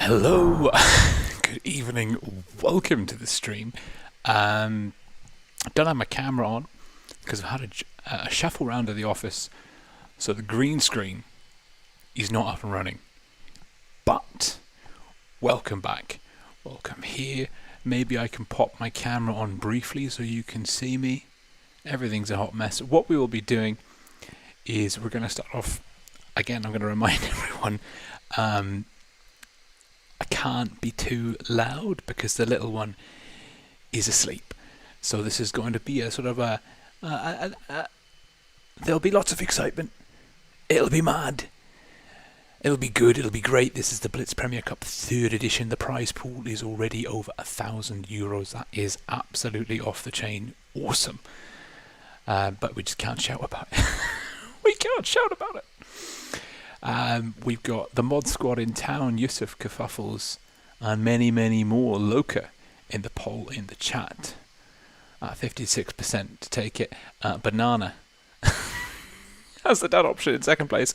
Hello, good evening, welcome to the stream. I don't have my camera on because I've had a shuffle around of the office, so the green screen is not up and running. But welcome back, welcome here. Maybe I can pop my camera on briefly so you can see me. Everything's a hot mess. What we will be doing is we're going to start off, again, I'm going to remind everyone, I can't be too loud because the little one is asleep. So this is going to be a sort of there'll be lots of excitement. It'll be mad. It'll be good. It'll be great. This is the Blitz Premier Cup 3rd edition. The prize pool is already over €1,000. That is absolutely off the chain. Awesome. But we just can't shout about it. We can't shout about it. We've got the mod squad in town, Yusuf Kerfuffles, and many, many more. Loka in the poll in the chat. 56% to take it. Banana has the dad option in second place.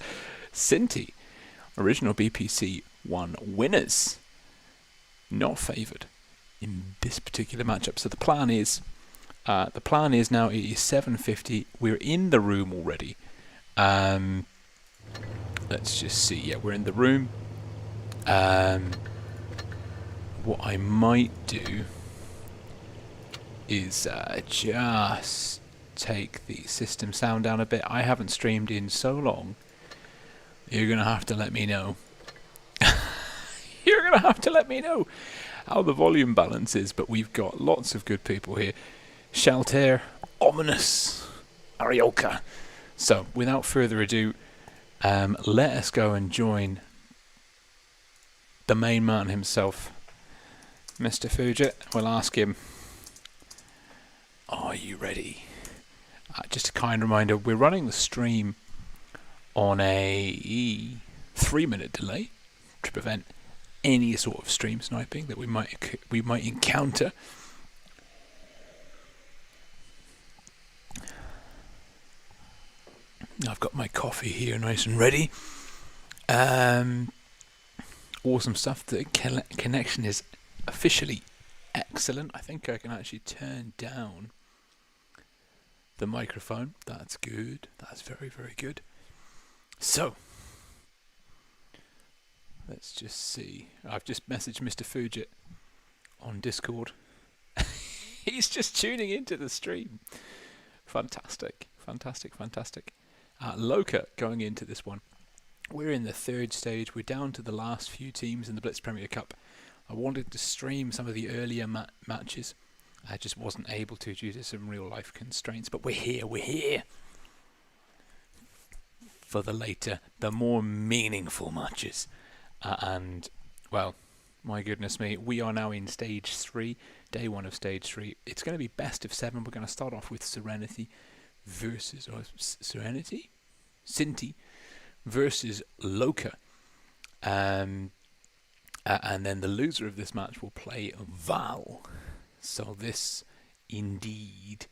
SNTY, original BPC 1 winners. Not favoured in this particular matchup. So the plan is now it is 7:50. We're in the room already. Let's just see. Yeah, we're in the room. What I might do is just take the system sound down a bit. I haven't streamed in so long. You're going to have to let me know. You're going to have to let me know how the volume balance is. But we've got lots of good people here. Shelter, Ominous, Arioka. So, without further ado, let us go and join the main man himself, Mr. Fujit. We'll ask him, are you ready? Just a kind reminder, we're running the stream on a 3-minute delay to prevent any sort of stream sniping that we might encounter. I've got my coffee here nice and ready. Awesome stuff. The connection is officially excellent. I think I can actually turn down the microphone. That's good. That's very, very good. So, let's just see. I've just messaged Mr. Fujit on Discord. He's just tuning into the stream. Fantastic. Loka going into this one. We're in the third stage. We're down to the last few teams in the Blitz Premier Cup. I wanted to stream some of the earlier matches. I just wasn't able to due to some real life constraints. But we're here. For the later, the more meaningful matches. And, well, my goodness me, we are now in stage 3, day 1 of stage 3. It's going to be best of 7. We're going to start off with Serenity versus SNTY versus Loka. And then the loser of this match will play Val. So this, indeed,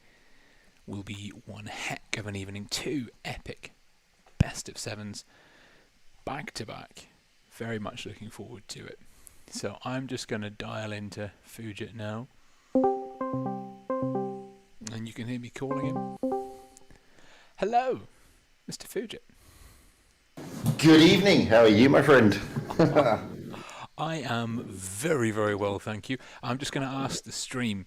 will be one heck of an evening. 2 epic best of 7s back to back. Very much looking forward to it. So I'm just going to dial into Fujit now. And you can hear me calling him. Hello, Mr. Fujit. Good evening. How are you, my friend? I am very, very well, thank you. I'm just going to ask the stream.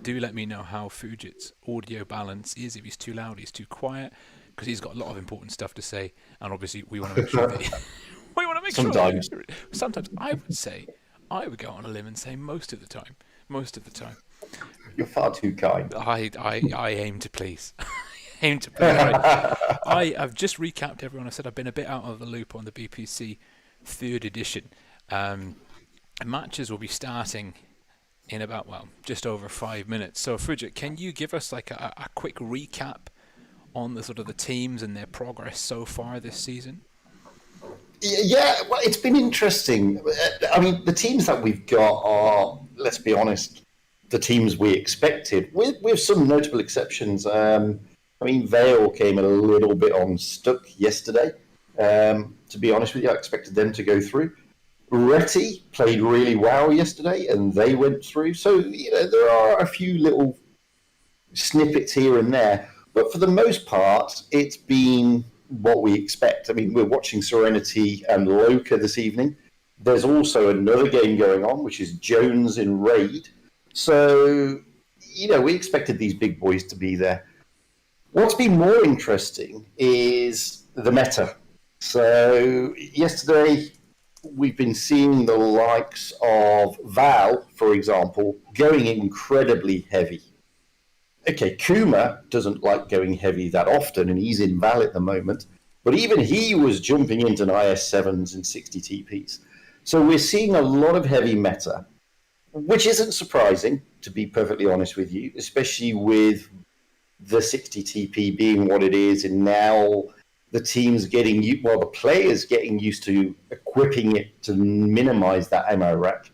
Do let me know how Fujit's audio balance is. If he's too loud, he's too quiet, because he's got a lot of important stuff to say, and obviously we want to make sure that we want to make Sometimes. sure. Sometimes I would go on a limb and say most of the time. You're far too kind. I aim to please. I've just recapped everyone. I said I've been a bit out of the loop on the BPC 3rd edition. Matches will be starting in about, just over 5 minutes. So, Fujit, can you give us like a quick recap on the sort of the teams and their progress so far this season? Yeah, well, it's been interesting. I mean, the teams that we've got are, let's be honest, the teams we expected, with some notable exceptions. I mean, Vale came a little bit unstuck yesterday. To be honest with you, I expected them to go through. Reti played really well yesterday, and they went through. So, there are a few little snippets here and there. But for the most part, it's been what we expect. I mean, we're watching Serenity and Loka this evening. There's also another game going on, which is Jones in Raid. So, we expected these big boys to be there. What's been more interesting is the meta. So, yesterday, we've been seeing the likes of Val, for example, going incredibly heavy. Okay, Kuma doesn't like going heavy that often, and he's in Val at the moment. But even he was jumping into IS-7s and 60 TPs. So we're seeing a lot of heavy meta, which isn't surprising, to be perfectly honest with you, especially with the 60 TP being what it is, and now the team's the players getting used to equipping it to minimize that ammo rack.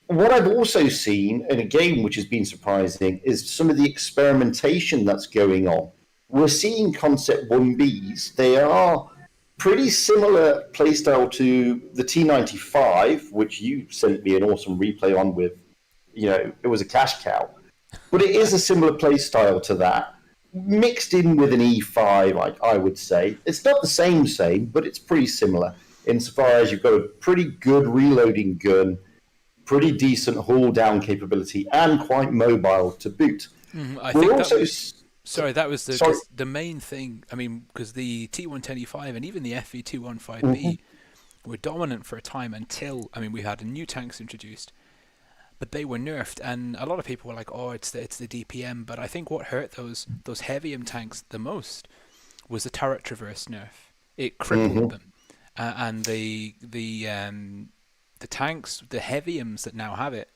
What I've also seen, and again, which has been surprising, is some of the experimentation that's going on. We're seeing Concept 1Bs. They are pretty similar playstyle to the T95, which you sent me an awesome replay on with, it was a cash cow. But it is a similar playstyle to that, mixed in with an E5, I would say. It's not the same, but it's pretty similar insofar as you've got a pretty good reloading gun, pretty decent haul down capability, and quite mobile to boot. I think that was the main thing. I mean, because the T125 and even the FV215B were dominant for a time until, we had new tanks introduced, but they were nerfed, and a lot of people were like, "Oh, it's the DPM." But I think what hurt those heavium tanks the most was the turret traverse nerf. It crippled them, and the tanks, the heaviums that now have it,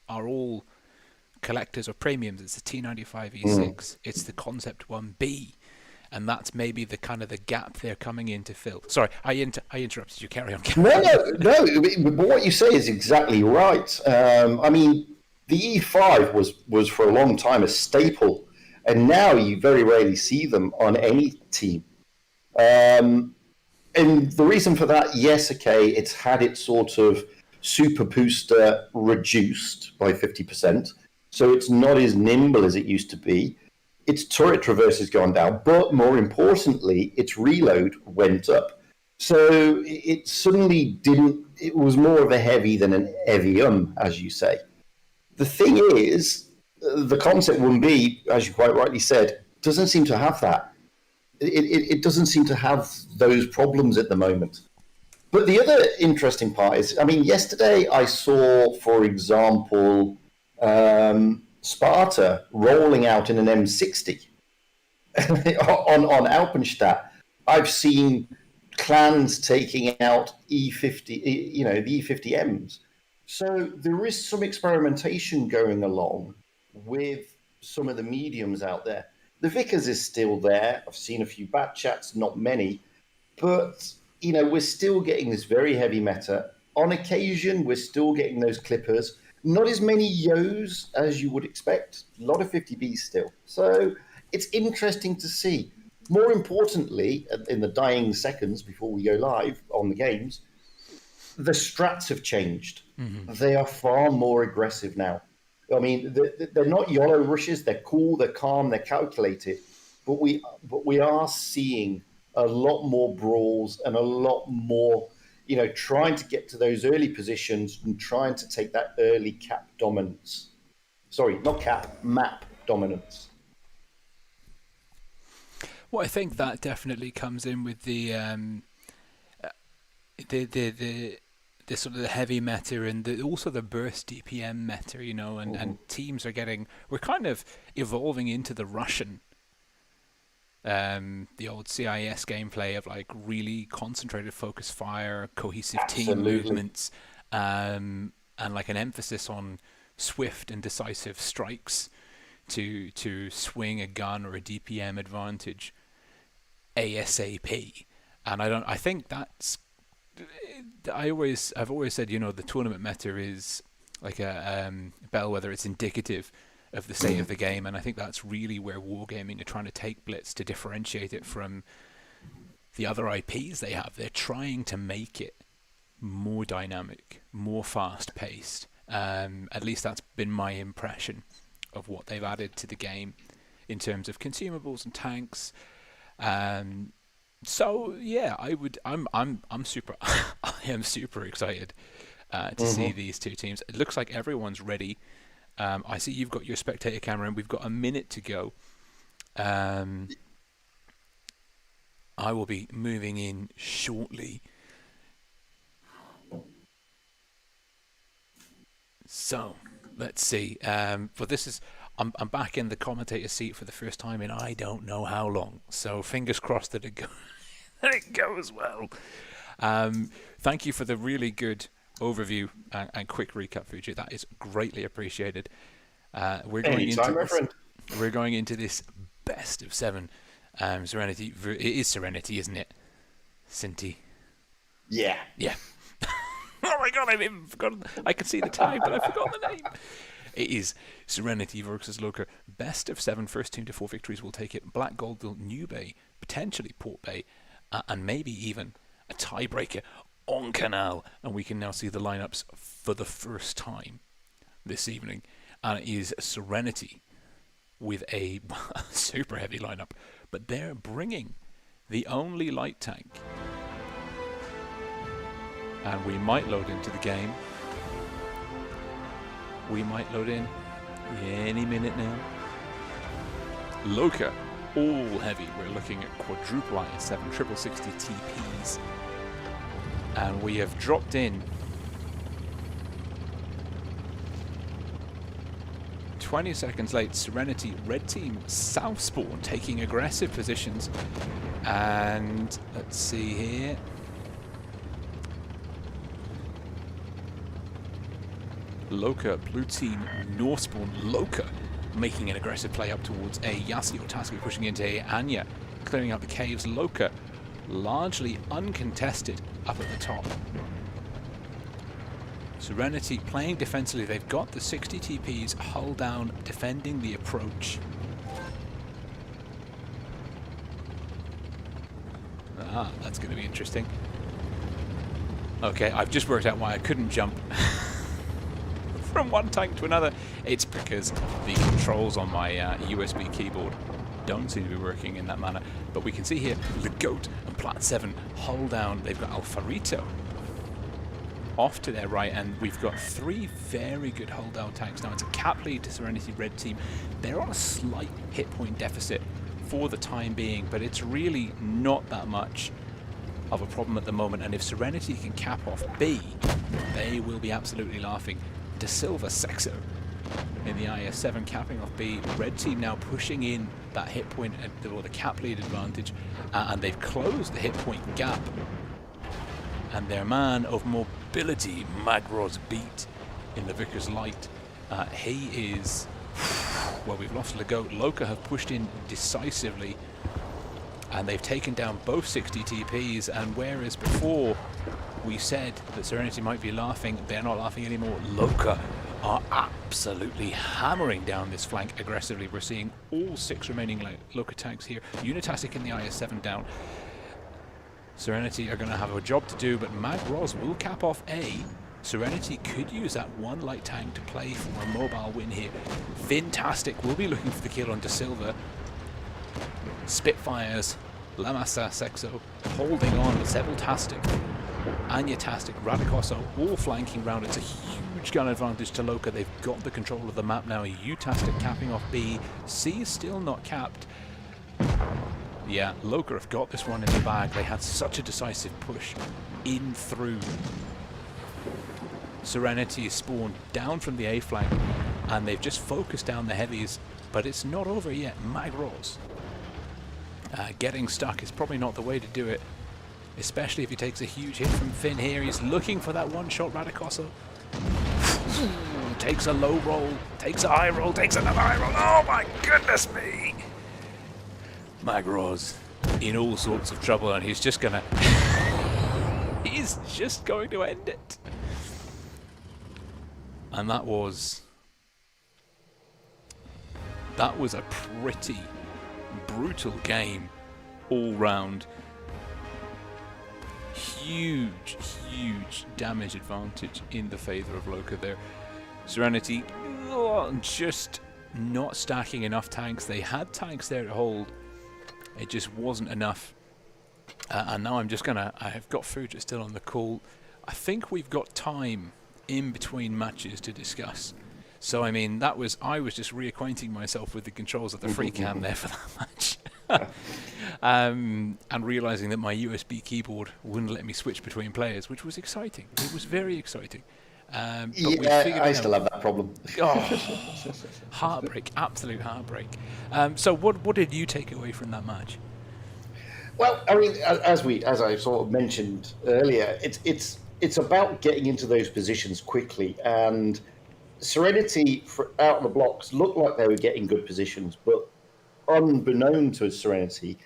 are all collectors or premiums. It's the T95E6. It's the Concept 1B, and that's maybe the kind of the gap they're coming in to fill. Sorry, I interrupted you. Carry on. No. But what you say is exactly right. The E5 was for a long time a staple, and now you very rarely see them on any team. And the reason for that, yes, okay, it's had its sort of super booster reduced by 50%, so it's not as nimble as it used to be. Its turret traverse has gone down, but more importantly, its reload went up. So it suddenly it was more of a heavy than an heavium, as you say. The thing is, the concept wouldn't be, as you quite rightly said, doesn't seem to have that. It doesn't seem to have those problems at the moment. But the other interesting part is, I mean, yesterday I saw, for example, Sparta rolling out in an M60 on Alpenstadt. I've seen clans taking out E50, the E50Ms. So there is some experimentation going along with some of the mediums out there. The Vickers is still there. I've seen a few bat chats, not many, but we're still getting this very heavy meta. On occasion, we're still getting those clippers. Not as many Yos as you would expect. A lot of 50Bs still. So it's interesting to see. More importantly, in the dying seconds before we go live on the games, the strats have changed. Mm-hmm. They are far more aggressive now. I mean, they're not YOLO rushes. They're cool, they're calm, they're calculated. But we are seeing a lot more brawls and a lot more, trying to get to those early positions and trying to take that early cap dominance. Sorry, not cap, map dominance. Well, I think that definitely comes in with the sort of the heavy meta and also the burst DPM meta, and teams we're kind of evolving into the Russian, the old CIS gameplay of like really concentrated focus fire, cohesive team movements, and like an emphasis on swift and decisive strikes to swing a gun or a DPM advantage ASAP. And I think that's, I've always said, the tournament meta is like a bellwether. It's indicative of the state of the game, and I think that's really where Wargaming are trying to take Blitz to differentiate it from the other IPs they have. They're trying to make it more dynamic, more fast-paced. At least that's been my impression of what they've added to the game in terms of consumables and tanks. So yeah, I'm super I am super excited to see these two teams. It looks like everyone's ready. I see you've got your spectator camera, and we've got a minute to go. I will be moving in shortly. So let's see. But this is I'm back in the commentator seat for the first time in I don't know how long. So fingers crossed that it goes well. Thank you for the really good overview and quick recap, Fuji. That is greatly appreciated. We're going into this best of 7. Serenity. It is Serenity, isn't it? SNTY. Yeah. Oh my god, I've even forgotten. I can see the tag, but I forgot the name. It is Serenity versus Loka. Best of 7. First team to 4 victories will take it. Black Goldville, New Bay, potentially Port Bay, and maybe even a tiebreaker on Canal. And we can now see the lineups for the first time this evening. And it is Serenity with a super heavy lineup. But they're bringing the only light tank. And we might load into the game. We might load in any minute now. Loka, all heavy. We're looking at quadruple IS-7, triple 60 TPs. And we have dropped in 20 seconds late. Serenity, red team, south spawn, taking aggressive positions. And let's see here. Loka, blue team, north spawn, Loka, making an aggressive play up towards a Yassi or Taski, pushing into a Anya, clearing out the caves. Loka, largely uncontested up at the top. Serenity playing defensively. They've got the 60 TPs, hull down, defending the approach. That's going to be interesting. Okay, I've just worked out why I couldn't jump from one tank to another. It's because the controls on my USB keyboard don't seem to be working in that manner. But we can see here the Goat and Plat 7 hull down. They've got Alfarito off to their right, and we've got 3 very good holdout tanks now. It's a cap lead to Serenity red team. They're on a slight hit point deficit for the time being, but it's really not that much of a problem at the moment. And if Serenity can cap off B, they will be absolutely laughing. De Silva Sexo in the IS-7 capping off B. Red team now pushing in that hit point or the cap lead advantage, and they've closed the hit point gap. And their man of mobility, Magros Beat, in the Vickers Light, he is, well, we've lost Loka have pushed in decisively, and they've taken down both 60 TPs. And whereas before we said that Serenity might be laughing, they're not laughing anymore. Loka are absolutely hammering down this flank aggressively. We're seeing all 6 remaining Loka tanks here. Unitastic in the IS-7 down. Serenity are going to have a job to do, but Magros will cap off A. Serenity could use that 1 light tank to play for a mobile win here. Fantastic will be looking for the kill on De Silva. Spitfires, La Massa, Sexo holding on, but Sebeltastic, Anyatastic, Radicoso all flanking round. It's a huge gun advantage to Loka. They've got the control of the map now. Utastic capping off B. C is still not capped. Yeah, Loka have got this one in the bag. They had such a decisive push in through. Serenity is spawned down from the A flank, and they've just focused down the heavies, but it's not over yet. Magros getting stuck is probably not the way to do it, especially if he takes a huge hit from Finn here. He's looking for that one-shot Radicoso. Takes a low roll, takes a high roll, takes another high roll. Oh my goodness me! Magros in all sorts of trouble, and he's just gonna he's just going to end it. And that was a pretty brutal game all round. Huge damage advantage in the favor of Loka there. Serenity just not stacking enough tanks. They had tanks there to hold. It just wasn't enough. And now I've got Fuja still on the call. I think we've got time in between matches to discuss. So I mean, I was just reacquainting myself with the controls of the free cam there for that match. And realizing that my USB keyboard wouldn't let me switch between players, which was exciting. It was very exciting. Yeah, I still have that problem. Oh, heartbreak, absolute heartbreak. So what did you take away from that match? Well, I mean, as I sort of mentioned earlier, it's about getting into those positions quickly. And Serenity, out of the blocks, looked like they were getting good positions, but unbeknown to Serenity,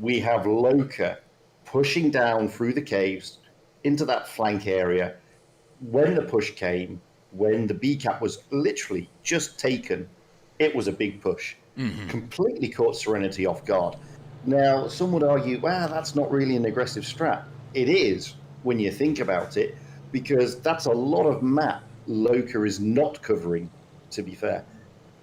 we have Loka pushing down through the caves into that flank area. When the push came, when the B cap was literally just taken, it was a big push. Mm-hmm. Completely caught Serenity off guard. Now, some would argue, wow, that's not really an aggressive strat. It is, when you think about it, because that's a lot of map Loka is not covering, to be fair.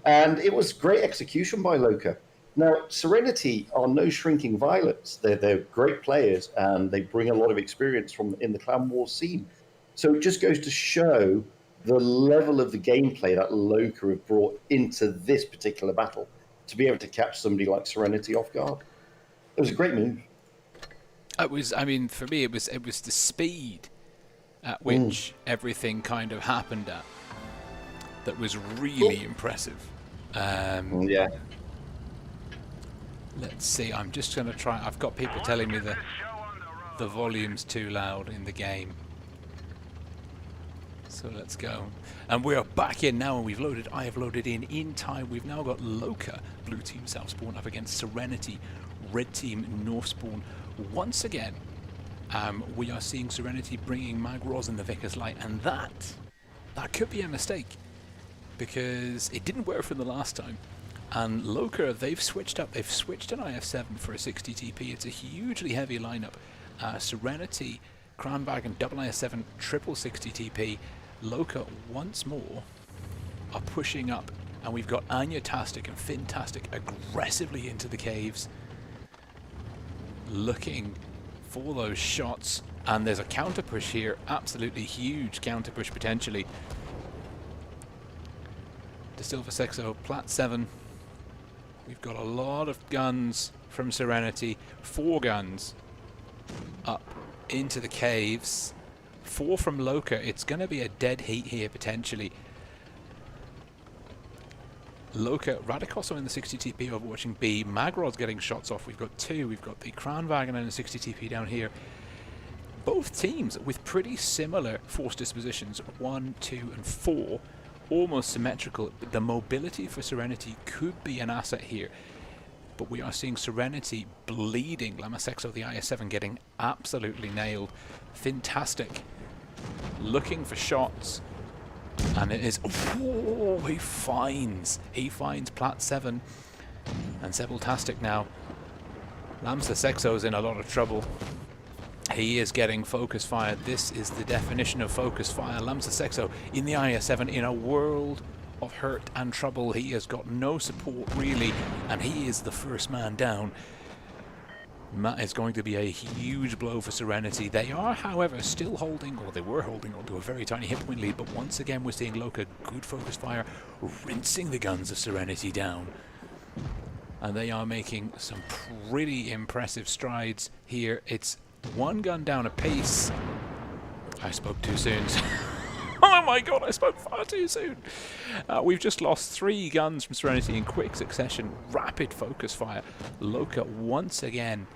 And it was great execution by Loka. Now, Serenity are no shrinking violets. They're great players, and they bring a lot of experience in the Clan Wars scene. So it just goes to show the level of the gameplay that Loka have brought into this particular battle to be able to catch somebody like Serenity off guard. It was a great move. It was. I mean, for me, it was the speed at which everything kind of happened at that was really impressive. Yeah. Let's see. I'm just going to try. I've got people telling me the volume's too loud in the game. So let's go. And we are back in now, and I have loaded in time. We've now got Loka, blue team south spawn, up against Serenity, red team north spawn. Once again, we are seeing Serenity bringing Magros in the Vickers Light, and that could be a mistake, because it didn't work from the last time. And Loka, they've switched up. They've switched an IF-7 for a 60 TP. It's a hugely heavy lineup. Serenity, Kranwagen, double IS-7, triple 60 TP. Loka once more are pushing up, and we've got Anyatastic and Fintastic aggressively into the caves, looking for those shots. And there's a counter push here, absolutely huge counter push potentially. To Silver Sexo, Plat 7. We've got a lot of guns from Serenity. 4 guns up into the caves. 4 from Loka. It's going to be a dead heat here potentially. Loka, Radikoso in the 60 TP overwatching B. Magrod's getting shots off. We've got 2. We've got the Kranwagen and a 60 TP down here. Both teams with pretty similar force dispositions, 1, 2 and 4, almost symmetrical. The mobility for Serenity could be an asset here, but we are seeing Serenity bleeding. Lamasexo, the IS-7, getting absolutely nailed. Fantastic. Looking for shots, and it is, oh, he finds Plat 7, and Sebultastic now. Lamasexo's in a lot of trouble. He is getting focus fire. This is the definition of focus fire. Lamasexo in the IS-7 in a world of hurt and trouble. He has got no support really, and he is the first man down. That is going to be a huge blow for Serenity. They are, however, still holding, or they were holding on to a very tiny hit point lead, but once again we're seeing Loka, good focus fire, rinsing the guns of Serenity down. And they are making some pretty impressive strides here. It's 1 gun down apiece. I spoke too soon. Oh my god, I spoke far too soon. We've just lost 3 guns from Serenity in quick succession. Rapid focus fire. Loka once again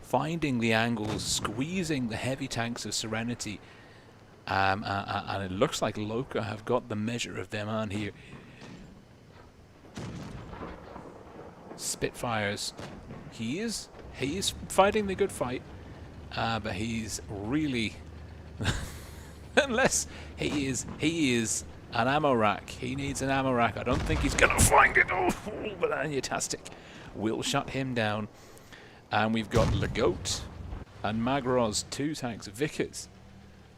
finding the angles, squeezing the heavy tanks of Serenity. And it looks like Loka have got the measure of them on here. Spitfires. He is fighting the good fight. But he's really, unless he is an ammo rack. He needs an ammo rack. I don't think he's gonna find it. Oh, but Anyatastic will shut him down. And we've got Legoat and Magros, 2 tanks, Vickers,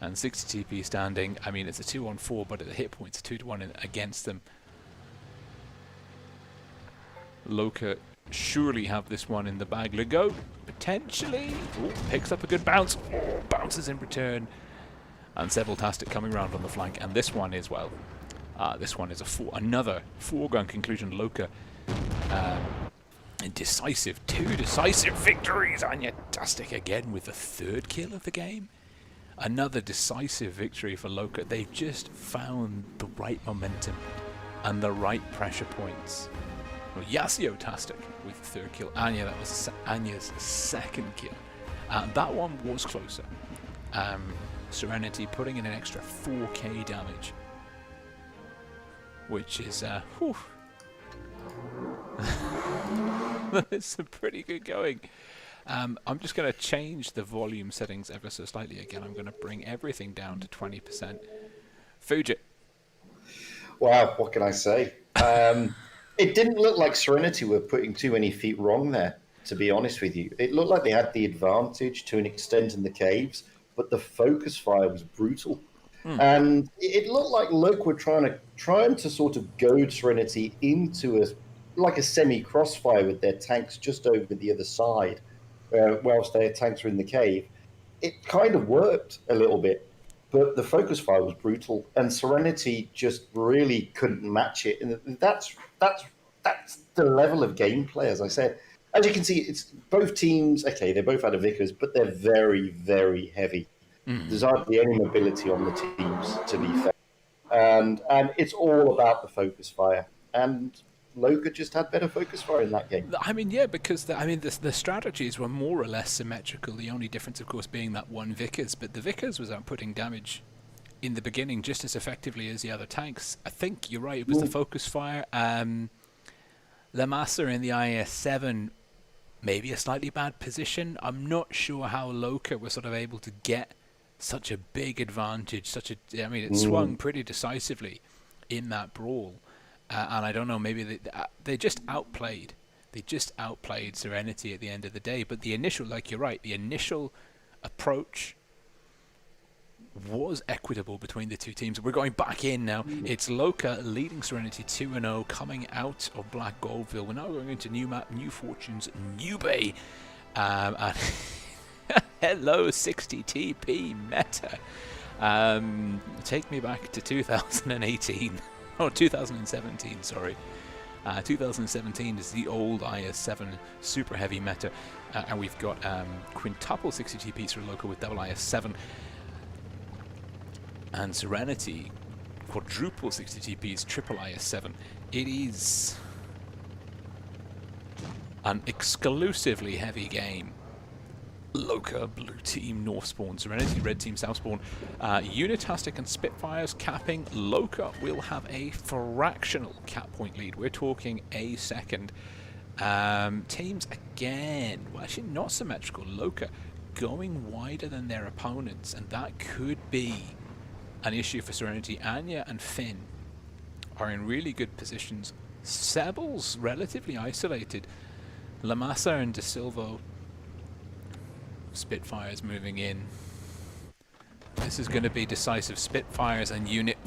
and 60 TP standing. I mean, it's a 2-on-4, but at the hit points, 2-to-1 against them. Loka surely have this one in the bag. Legoat potentially picks up a good bounce. Oh, bounces in return. And Sebultastic coming around on the flank. And this one is, well, this one is another 4-gun conclusion. Loka decisive, 2 decisive victories. Anyatastic again with the 3rd kill of the game. Another decisive victory for Loka. They've just found the right momentum and the right pressure points. Well, Yasio-tastic with the 3rd kill. Anya, that was Anya's 2nd kill. That one was closer. Serenity putting in an extra 4k damage, which is whew. It's some pretty good going. I'm just going to change the volume settings ever so slightly again. I'm going to bring everything down to 20%. Fujit. Wow, what can I say? It didn't look like Serenity were putting too many feet wrong there, to be honest with you. It looked like they had the advantage to an extent in the caves, but the focus fire was brutal. And it looked like Loka were trying to sort of goad Serenity into a semi-crossfire with their tanks just over the other side, whilst their tanks were in the cave. It kind of worked a little bit, but the focus fire was brutal, and Serenity just really couldn't match it. And that's the level of gameplay, as I said. As you can see, it's both teams. Okay, they both had a Vickers, but they're very, very heavy. There's hardly any mobility on the teams, to be fair. And it's all about the focus fire. And Loka just had better focus fire in that game. I mean, yeah, because the strategies were more or less symmetrical. The only difference, of course, being that one Vickers. But the Vickers was outputting damage in the beginning just as effectively as the other tanks. I think you're right. It was the focus fire. Lamassa in the IS-7, maybe a slightly bad position. I'm not sure how Loka was sort of able to get such a big advantage. It swung pretty decisively in that brawl. And I don't know, maybe they just outplayed. They just outplayed Serenity at the end of the day. But the initial, like you're right, the initial approach was equitable between the two teams. We're going back in now. It's Loka leading Serenity 2-0, coming out of Black Goldville. We're now going into new map, new fortunes, new bay. And Hello, 60 TP meta. Take me back to 2018. Oh, 2017, sorry. 2017 is the old IS-7 super heavy meta, and we've got quintuple 60 TPs for Loka with double IS-7, and Serenity quadruple 60 TPs, triple IS-7. It is an exclusively heavy game. Loka, blue team, north spawn. Serenity, red team, south spawn. Unitastic and Spitfires capping. Loka will have a fractional cap point lead. We're talking a second. Teams, again, well, actually not symmetrical. Loka going wider than their opponents, and that could be an issue for Serenity. Anya and Finn are in really good positions. Sebel's relatively isolated. Lamassa and De Silvo, Spitfires moving in. This is going to be decisive. Spitfires and Unit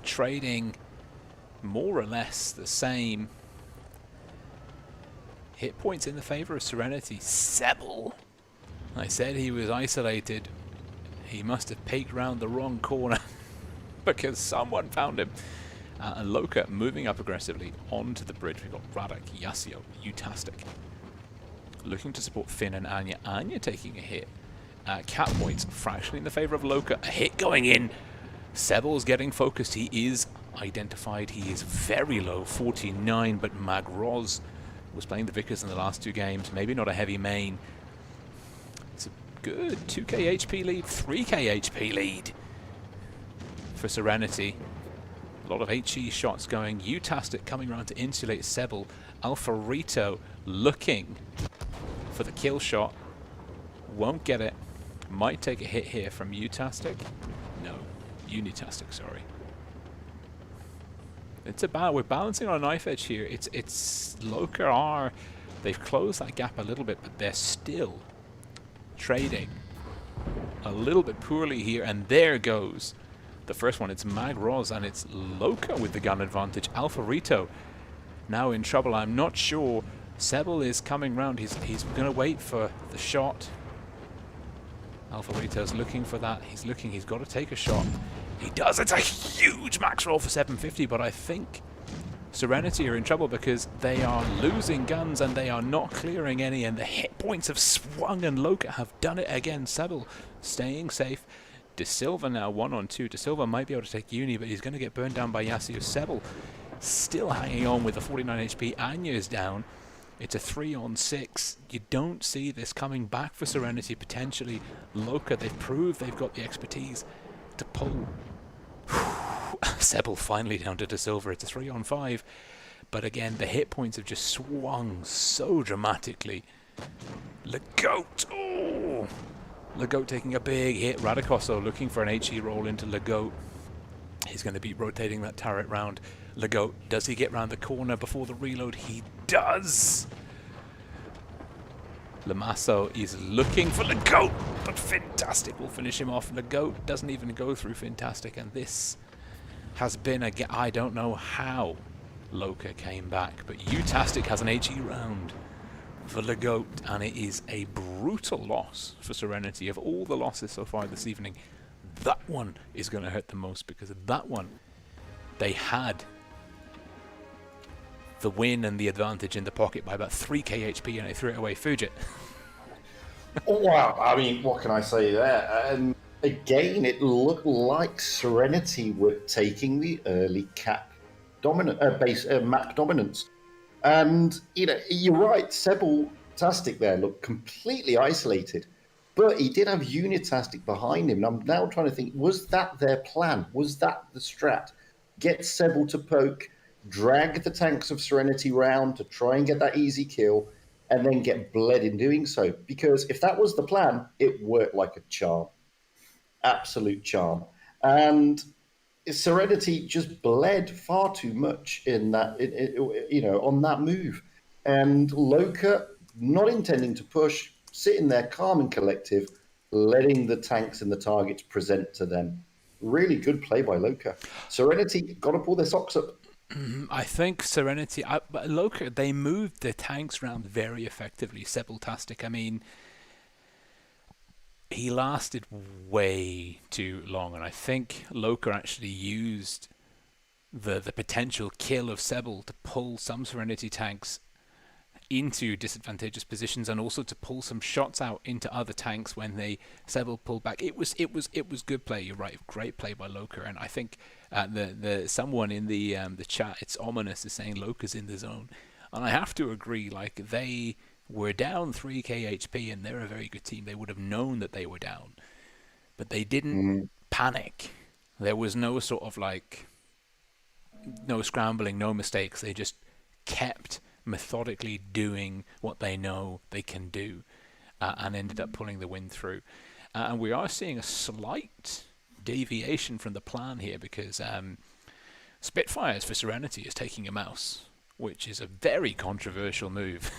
trading more or less the same. Hit points in the favor of Serenity. Sebel, I said he was isolated. He must have peeked round the wrong corner because someone found him. And Loka moving up aggressively onto the bridge. We've got Radak, Yasio, Utastic looking to support Finn and Anya. Anya taking a hit. Cap points fractionally in the favor of Loka. A hit going in. Sebel's getting focused. He is identified. He is very low, 49, but Magroz was playing the Vickers in the last two games. Maybe not a heavy main. It's a good 2k HP lead, 3k HP lead for Serenity. A lot of HE shots going. Utastic coming around to insulate Sebel. Alfarito looking for the kill shot. Won't get it. Might take a hit here from Utastic. No, Unitastic, sorry. It's about, we're balancing on a knife edge here. It's Loka are, they've closed that gap a little bit, but they're still trading a little bit poorly here, and there goes the first one. It's Magroz, and it's Loka with the gun advantage. Alfarito now in trouble. I'm not sure. Sebel is coming round. He's going to wait for the shot. Alfarito's looking for that. He's looking. He's got to take a shot. He does. It's a huge max roll for 750, but I think Serenity are in trouble because they are losing guns and they are not clearing any, and the hit points have swung, and Loka have done it again. Sebel staying safe. De Silva now 1-on-2. De Silva might be able to take Uni, but he's going to get burned down by Yasio. Sebel still hanging on with the 49 HP. Anya is down. It's a 3-on-6. You don't see this coming back for Serenity potentially. Loka, they've proved they've got the expertise to pull. Sebel finally down to De Silva. It's a 3-on-5. But again, the hit points have just swung so dramatically. Legoat. Oh! Legoat taking a big hit. Radicoso looking for an HE roll into Legoat. He's going to be rotating that turret round. Legoat, does he get round the corner before the reload? He does! Lamasso is looking for Legoat, but Fantastic will finish him off. Legoat doesn't even go through Fantastic, and this has been a... I don't know how Loka came back, but Utastic has an HE round for Legoat, and it is a brutal loss for Serenity. Of all the losses so far this evening, that one is going to hurt the most, because that one, they had the win and the advantage in the pocket by about 3k HP, and they threw it away. Fujit. Wow, I mean, what can I say there? Again, it looked like Serenity were taking the early cap dominant map dominance, and you're right. Sebel-tastic there looked completely isolated, but he did have Unitastic behind him. And I'm now trying to think: was that their plan? Was that the strat? Get Sebel to poke, drag the tanks of Serenity round to try and get that easy kill, and then get bled in doing so. Because if that was the plan, it worked like a charm. Absolute charm. And Serenity just bled far too much in that, on that move. And Loka, not intending to push, sitting there calm and collective, letting the tanks and the targets present to them. Really good play by Loka. Serenity got to pull their socks up. I think Serenity, Loka, they moved the tanks around very effectively. Sebel-tastic. I mean, he lasted way too long, and I think Loka actually used the potential kill of Sebel to pull some Serenity tanks into disadvantageous positions, and also to pull some shots out into other tanks when Sebel pulled back. It was good play. You're right, great play by Loka, and I think the someone in the chat, it's ominous, is saying Loka's in the zone, and I have to agree. Like, they were down 3k HP, and they're a very good team. They would have known that they were down, but they didn't panic. There was no sort of like no scrambling, no mistakes. They just kept methodically doing what they know they can do, and ended up pulling the win through. And we are seeing a slight deviation from the plan here, because Spitfires for Serenity is taking a mouse, which is a very controversial move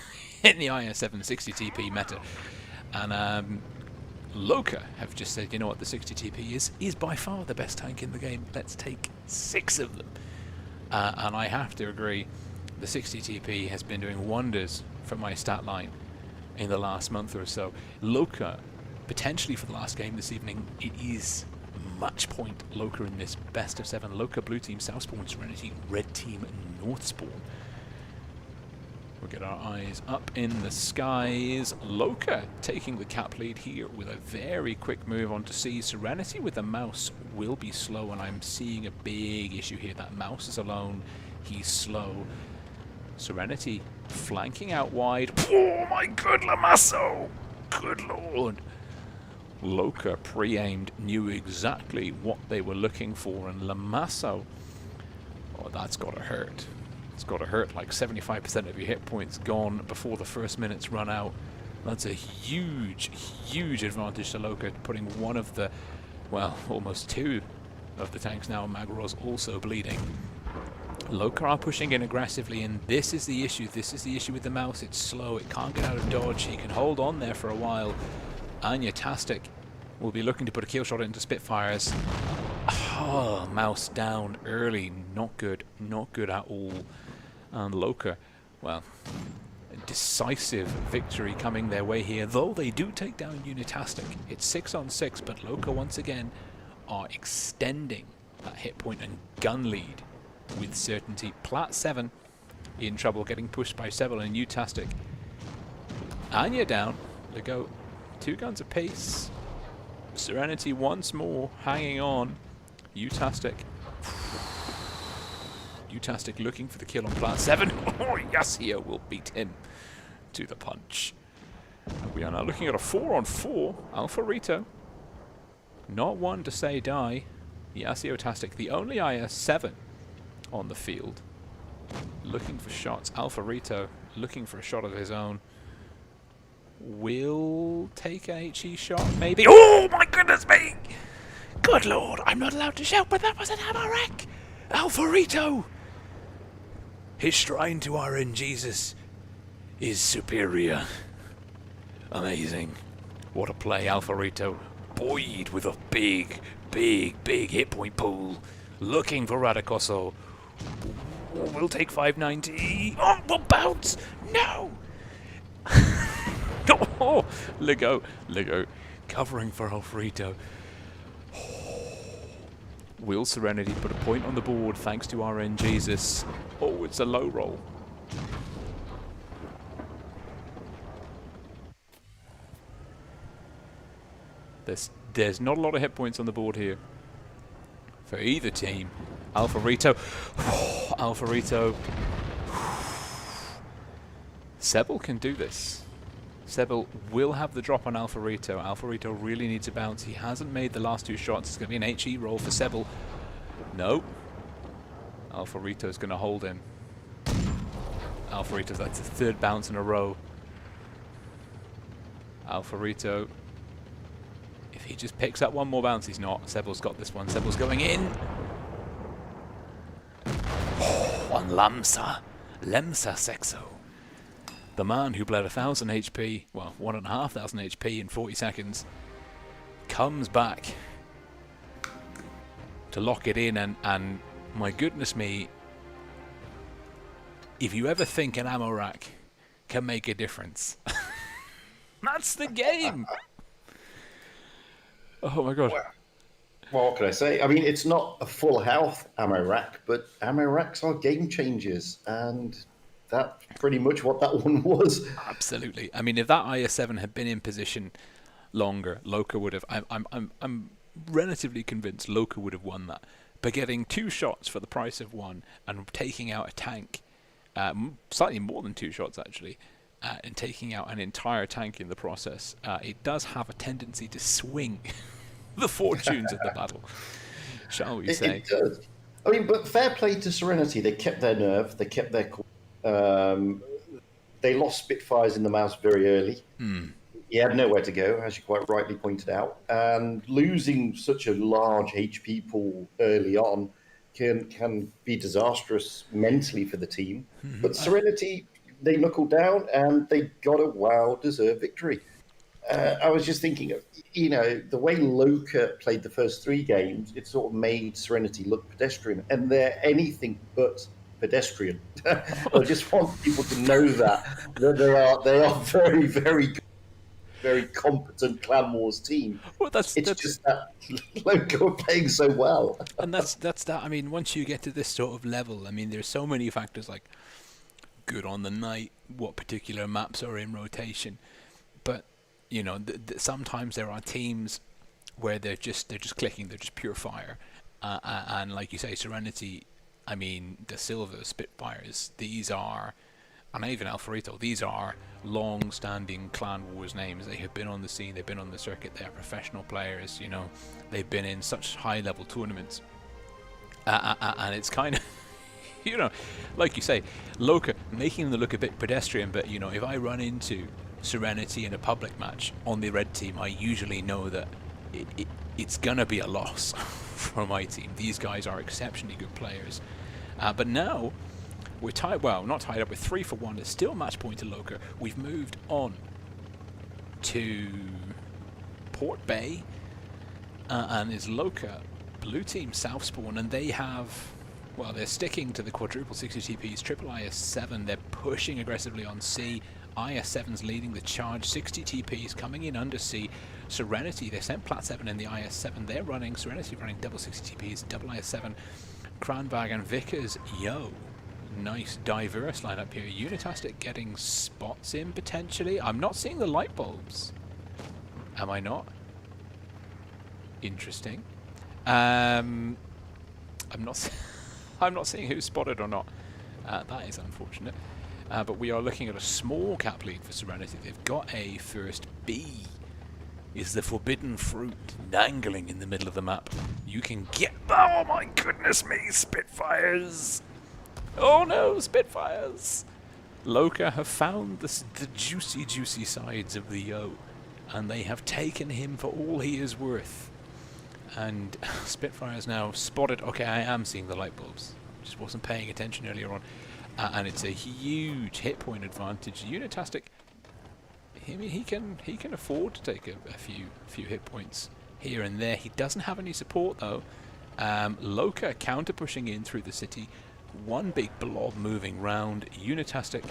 in the IS-7 60 TP meta. And Loka have just said, you know what, the 60 TP is by far the best tank in the game. Let's take 6 of them. And I have to agree, the 60 TP has been doing wonders for my stat line in the last month or so. Loka, potentially for the last game this evening, it is match point Loka in this best of 7. Loka blue team south spawn, Serenity red team north spawn. We'll get our eyes up in the skies. Loka taking the cap lead here with a very quick move on to C. Serenity with the mouse will be slow, and I'm seeing a big issue here. That mouse is alone. He's slow. Serenity flanking out wide. Oh my good, Lamasso! Good lord. Loka pre-aimed, knew exactly what they were looking for, and Lamasso, oh, that's gotta hurt. It's gotta hurt. Like 75% of your hit points gone before the first minute's run out. That's a huge, huge advantage to Loka, putting one of the, well, almost 2 of the tanks now. Magor's also bleeding. Loka are pushing in aggressively, and this is the issue. This is the issue with the mouse. It's slow. It can't get out of dodge. He can hold on there for a while. Anya Tastic will be looking to put a kill shot into Spitfires. Oh, mouse down early. Not good. Not good at all. And Loka, well, a decisive victory coming their way here, though they do take down Unitastic. It's 6 on 6, but Loka once again are extending that hit point and gun lead with certainty. Plat 7 in trouble, getting pushed by Sebel and Utastic. Anya down. They go 2 guns apiece. Serenity once more hanging on. Utastic looking for the kill on Plat 7. Oh, Yasuo will beat him to the punch. We are now looking at a 4 on 4. Alpha Rito, not one to say die. Yasuo Tastic, the only IS-7 on the field, looking for shots. Alpha Rito looking for a shot of his own. Will take a HE shot, maybe. Oh my goodness me! Good lord, I'm not allowed to shout, but that was an ammo wreck! Alpha Rito! His shrine to RN Jesus is superior. Amazing. What a play, Alpha Rito. Buoyed with a big, big, big hit point pool. Looking for Radicoso. We'll take 590. Oh, we'll bounce! No! Oh, Lego, covering for Alfredo. Will Serenity put a point on the board thanks to RN Jesus? Oh, it's a low roll. There's not a lot of hit points on the board here for either team. Alpha Rito. Alpha Rito. Sebel can do this. Sebel will have the drop on Alpha Rito. Alpha Rito really needs a bounce. He hasn't made the last 2 shots. It's going to be an HE roll for Sebel. No. Alpha Rito's going to hold him. Alpha Rito, that's his 3rd bounce in a row. Alpha Rito, if he just picks up one more bounce, he's not. Sebel's got this one. Sebel's going in. On Lemsa Sexo. The man who bled 1,000 HP, well, 1,500 HP in 40 seconds, comes back to lock it in, and my goodness me, if you ever think an ammo rack can make a difference, that's the game. Oh my god. Well, what can I say? I mean, it's not a full health ammo rack, but ammo racks are game changers, and that's pretty much what that one was. Absolutely. I mean, if that IS-7 had been in position longer, Loka would have. I'm relatively convinced Loka would have won that. But getting 2 shots for the price of 1 and taking out a tank, slightly more than 2 shots actually, and taking out an entire tank in the process, it does have a tendency to swing the fortunes of the battle, shall we say? It does. I mean, but fair play to Serenity. They kept their nerve. They kept their cool. They lost Spitfires in the mouse very early. He had nowhere to go, as you quite rightly pointed out. And losing such a large HP pool early on can be disastrous mentally for the team. But Serenity, they knuckled down and they got a well-deserved victory. I was just thinking, the way Loka played the first 3 games, it sort of made Serenity look pedestrian, and they're anything but pedestrian. I just want people to know that they are very, very good, very competent Clan Wars team. Well, It's just that Loka are playing so well. and that's that. I mean, once you get to this sort of level, I mean, there's so many factors like good on the night, what particular maps are in rotation, but sometimes there are teams where they're just clicking, they're just pure fire, and like you say, Serenity. I mean, the Silver Spitfires. These are, and even Alfarito. These are long-standing Clan Wars names. They have been on the scene. They've been on the circuit. They are professional players. They've been in such high-level tournaments, and it's kind of. Like you say, Loka making them look a bit pedestrian, but if I run into Serenity in a public match on the red team, I usually know that it's gonna be a loss for my team. These guys are exceptionally good players, but now we're tied. Well, not tied up. With 3 for 1. It's still match point to Loka. We've moved on to Port Bay, and it's Loka blue team south spawn, and they have. Well, they're sticking to the quadruple 60 TPs, triple IS-7. They're pushing aggressively on C. IS-7's leading the charge. 60 TPs coming in under C. Serenity, they sent Plat 7 in the IS-7. They're running, Serenity running double 60 TPs, double IS-7. Kranbag and Vickers, nice diverse lineup here. Unitastic getting spots in potentially. I'm not seeing the light bulbs. Am I not? Interesting. I'm not. I'm not seeing who's spotted or not. That is unfortunate. But we are looking at a small cap lead for Serenity. They've got a first B. Is the forbidden fruit dangling in the middle of the map? You can get. Oh my goodness me! Spitfires! Oh no, Spitfires! Loka have found the juicy, juicy sides of the Yo, and they have taken him for all he is worth. And Spitfire's now spotted. Okay, I am seeing the light bulbs. Just wasn't paying attention earlier on. And it's a huge hit point advantage. Unitastic. I mean, he can afford to take a few hit points here and there. He doesn't have any support though. Loka counter pushing in through the city. One big blob moving round. Unitastic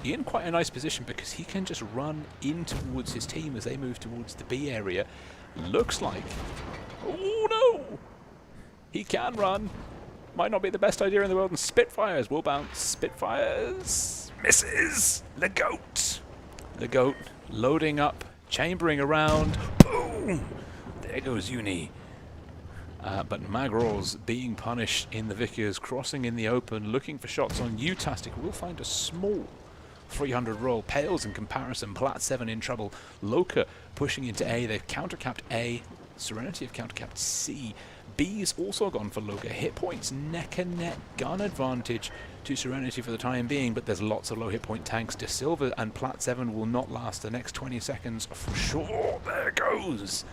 in quite a nice position because he can just run in towards his team as they move towards the B area. Looks like. Oh no! He can run. Might not be the best idea in the world, and Spitfires will bounce. Spitfires misses. The goat. The goat loading up, chambering around. Boom! There goes Uni. But Magrol's being punished in the Vickers, crossing in the open, looking for shots on Utastic. Will find a small 300 roll. Pales in comparison. Plat 7 in trouble. Loka pushing into A. They've countercapped A. Serenity have countercapped C. B's also gone for Loka. Hit points neck and neck. Gun advantage to Serenity for the time being, but there's lots of low hit point tanks. De Silva and Plat 7 will not last the next 20 seconds for sure. There goes.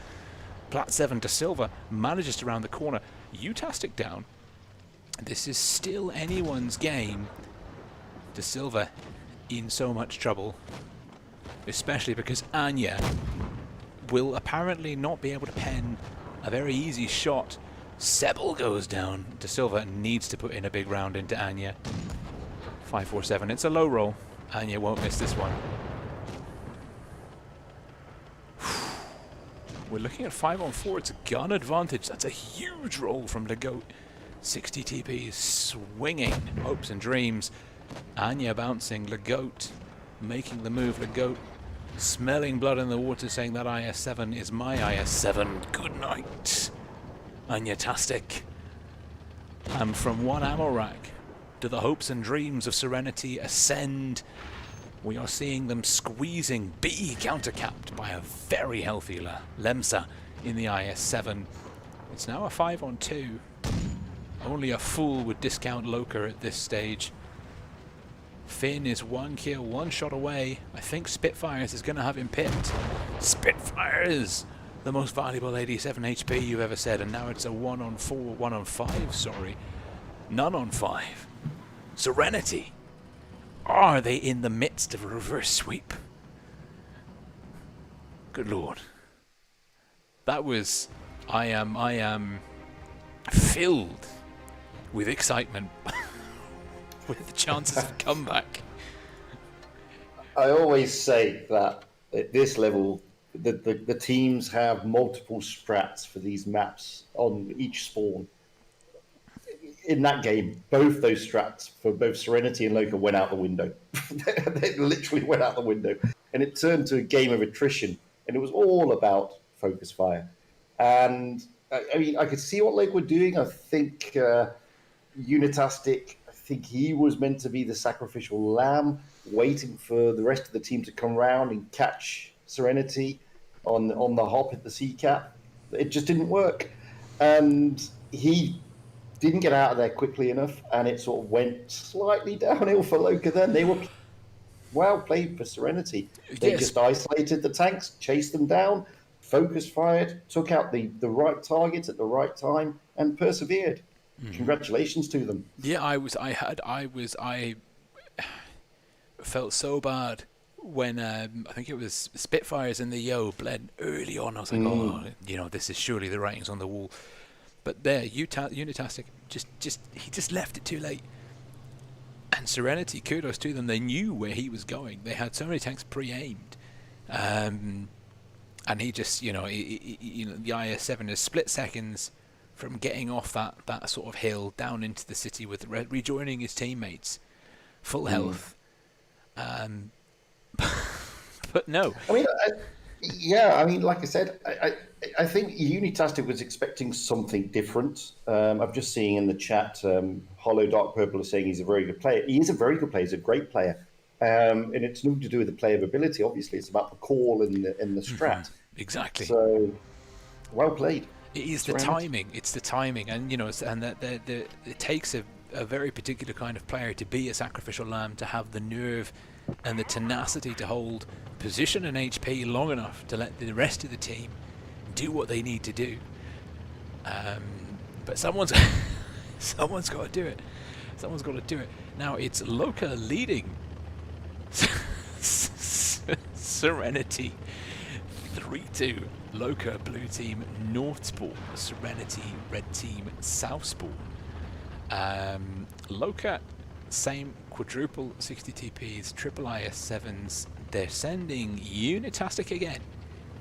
Plat 7, De Silva manages to round the corner. Utastic down. This is still anyone's game. De Silva in so much trouble, especially because Anya will apparently not be able to pen a very easy shot. Sebel goes down. De Silva needs to put in a big round into Anya. 5-4-7. It's a low roll. Anya won't miss this one. We're looking at 5-on-4. It's a gun advantage. That's a huge roll from the GOAT. 60 TPs swinging. Hopes and dreams. Anya bouncing. The GOAT making the move. The GOAT smelling blood in the water, saying that IS-7 is my IS-7. Good night. Anya-tastic. And from one ammo rack to the hopes and dreams of Serenity ascend. We are seeing them squeezing B, countercapped by a very healthy Lemsa in the IS-7. It's now a 5-on-2. Only a fool would discount Loka at this stage. Finn is 1 kill, 1 shot away. I think Spitfires is going to have him pipped. Spitfires! The most valuable 87 HP you've ever said, and now it's a 1-on-4, 1-on-5, sorry. None on 5. Serenity! Are they in the midst of a reverse sweep? Good lord. That was... I am filled with excitement with the chances of comeback. I always say that at this level, the teams have multiple strats for these maps on each spawn. In that game, both those strats for both Serenity and Loka went out the window. They literally went out the window. And it turned to a game of attrition. And it was all about focus fire. And I mean, I could see what Loka were doing. I think Unitastic, I think he was meant to be the sacrificial lamb, waiting for the rest of the team to come around and catch Serenity on the hop at the C cap. It just didn't work. And he didn't get out of there quickly enough, and it sort of went slightly downhill for Loka then. They were well played for Serenity. They just isolated the tanks, chased them down, focus fired, took out the right targets at the right time, and persevered. Congratulations to them. Yeah, I felt so bad when I think it was Spitfires and the Yo bled early on. I was like, oh, this is surely the writings on the wall. But there, Unitastic he just left it too late. And Serenity, kudos to them. They knew where he was going. They had so many tanks pre-aimed, and he just, the IS-7 is split seconds from getting off that sort of hill down into the city with rejoining his teammates, full health. But no. I mean, like I said, I think Unitastic was expecting something different. I'm just seeing in the chat, Hollow Dark Purple is saying he's a very good player. He is a very good player. He's a great player. And it's nothing to do with the player ability, obviously. It's about the call and the strat. Exactly. So, well played. It is the timing. It's the timing. And, it takes a very particular kind of player to be a sacrificial lamb, to have the nerve and the tenacity to hold position and HP long enough to let the rest of the team do what they need to do. But someone's got to do it. Someone's got to do it. Now it's Loka leading Serenity 3-2. Loka blue team north spawn, Serenity red team south spawn. Loka same quadruple 60 TPs, triple IS-7s. They're sending Unitastic again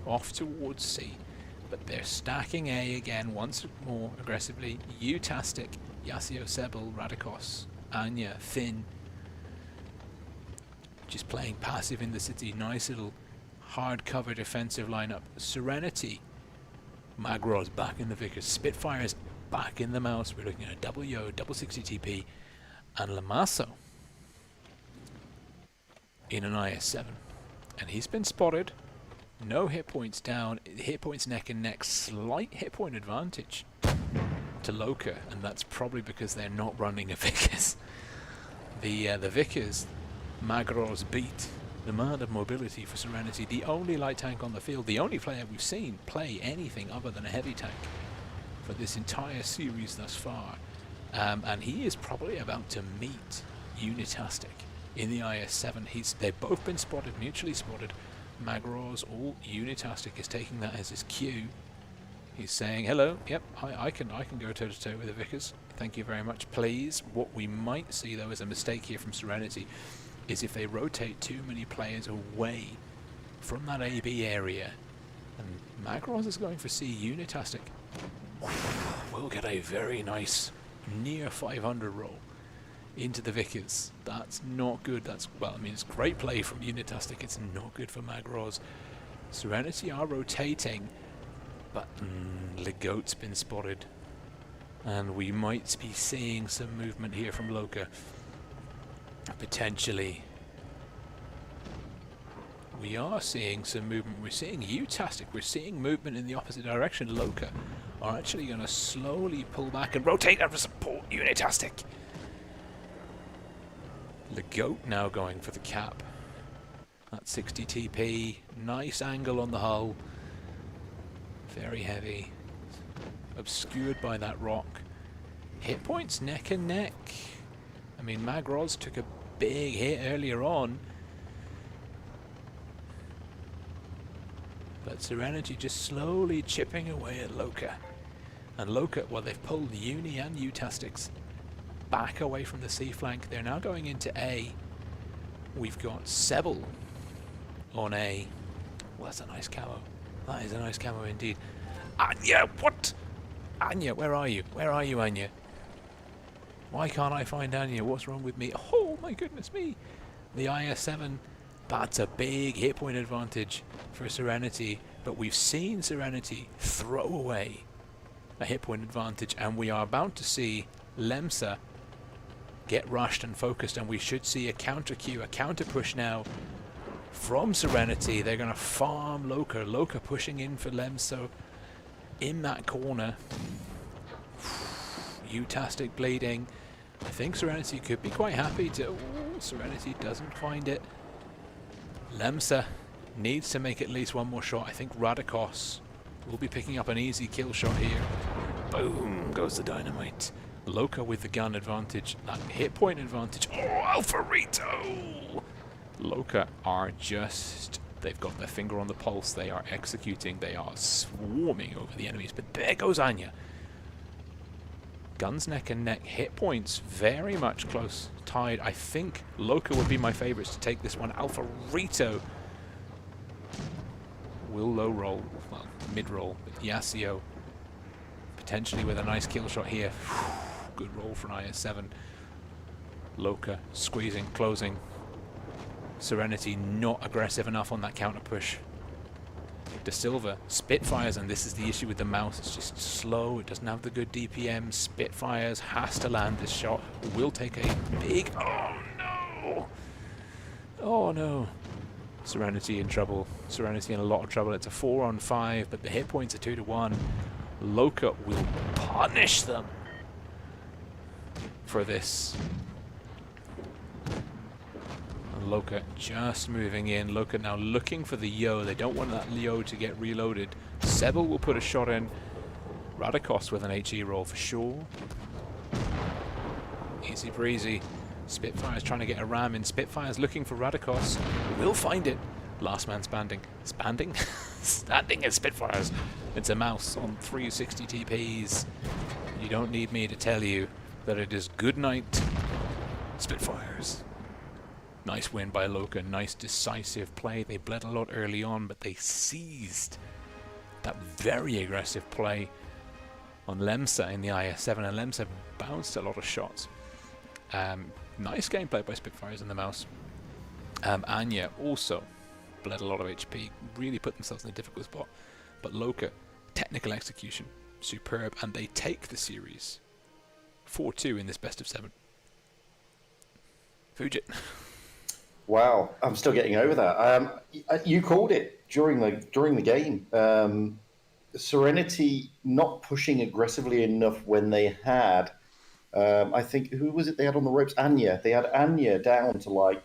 off towards C, but they're stacking A again once more aggressively. Utastic, Yasio, Sebel, Radikos, Anya, Finn, just playing passive in the city. Nice little hard cover defensive lineup. Serenity, Magros back in the Vickers, Spitfires back in the Mouse. We're looking at a double Yo, double 60 TP, and Lamasso in an IS-7, and he's been spotted. No hit points down, hit points neck and neck, slight hit point advantage to Loka, and that's probably because they're not running a Vickers. The Vickers, Magros beat the amount of mobility for Serenity. The only light tank on the field, the only player we've seen play anything other than a heavy tank for this entire series thus far. And he is probably about to meet Unitastic in the IS-7. They've both been spotted, mutually spotted. Magros, all Unitastic is taking that as his cue. He's saying, hello, yep, I can go toe-to-toe with the Vickers. Thank you very much, please. What we might see, though, is a mistake here from Serenity, is if they rotate too many players away from that AB area, And Magros is going for C Unitastic. We'll get a very nice near 500 roll into the Vickers. That's not good. Well, I mean, it's great play from Unitastic. It's not good for Magros. Serenity are rotating, but Legoat's been spotted. And we might be seeing some movement here from Loka. Potentially. We are seeing some movement. We're seeing Utastic. We're seeing movement in the opposite direction. Loka are actually going to slowly pull back and rotate out to support Unitastic. Legoat now going for the cap. At 60 TP. Nice angle on the hull. Very heavy. Obscured by that rock. Hit points neck and neck. I mean, Magros took a big hit earlier on. But Serenity just slowly chipping away at Loka. And Loka, well, they've pulled Uni and Utastics back away from the C flank. They're now going into A. We've got Sebel on A. Well, that's a nice camo. That is a nice camo indeed. Anya, what? Anya, where are you? Where are you, Anya? Why can't I find Anya? What's wrong with me? Oh, my goodness me. The IS-7, that's a big hit point advantage for Serenity. But we've seen Serenity throw away a hit point advantage. And we are about to see Lemsa get rushed and focused. And we should see a counter queue, a counter push now from Serenity. They're going to farm Loka. Loka pushing in for Lemsa in that corner. Utastic bleeding. I think Serenity could be quite happy to... Ooh, Serenity doesn't find it. Lemsa needs to make at least one more shot. I think Radikos will be picking up an easy kill shot here. Boom goes the dynamite. Loka with the gun advantage. That hit point advantage. Oh, Alfarito! Loka are just... They've got their finger on the pulse. They are executing. They are swarming over the enemies. But there goes Anya. Guns neck and neck. Hit points very much close tied. I think Loka would be my favorites to take this one. Alfarito will low roll. Well, mid roll. But Yasuo potentially with a nice kill shot here. Good roll for an IS-7. Loka squeezing, closing. Serenity not aggressive enough on that counter push. De Silva Spitfires, and this is the issue with the mouse. It's just slow. It doesn't have the good DPM. Spitfires has to land this shot. Will take a big... Oh no! Oh no! Serenity in trouble. Serenity in a lot of trouble. It's a 4-on-5, but the hit points are 2-1. Loka will punish them for this. Loka just moving in. Loka now looking for the Yo. They don't want that Yo to get reloaded. Sebel will put a shot in. Radikos with an HE roll for sure. Easy breezy. Spitfire's trying to get a ram in. Spitfire's looking for Radikos. Will find it. Last man standing. Standing? Standing as Spitfires. It's a mouse on 360 TPs. You don't need me to tell you that it is good night, Spitfires. Nice win by Loka, nice decisive play. They bled a lot early on, but they seized that very aggressive play on Lemsa in the IS-7, and Lemsa bounced a lot of shots. Nice gameplay by Spitfires and the mouse. Anya also bled a lot of HP, really put themselves in a difficult spot. But Loka, technical execution, superb, and they take the series 4-2 in this best of 7. Fujit. Wow, I'm still getting over that. You called it during the game. Serenity not pushing aggressively enough when they had. I think who was it they had on the ropes? Anya. They had Anya down to like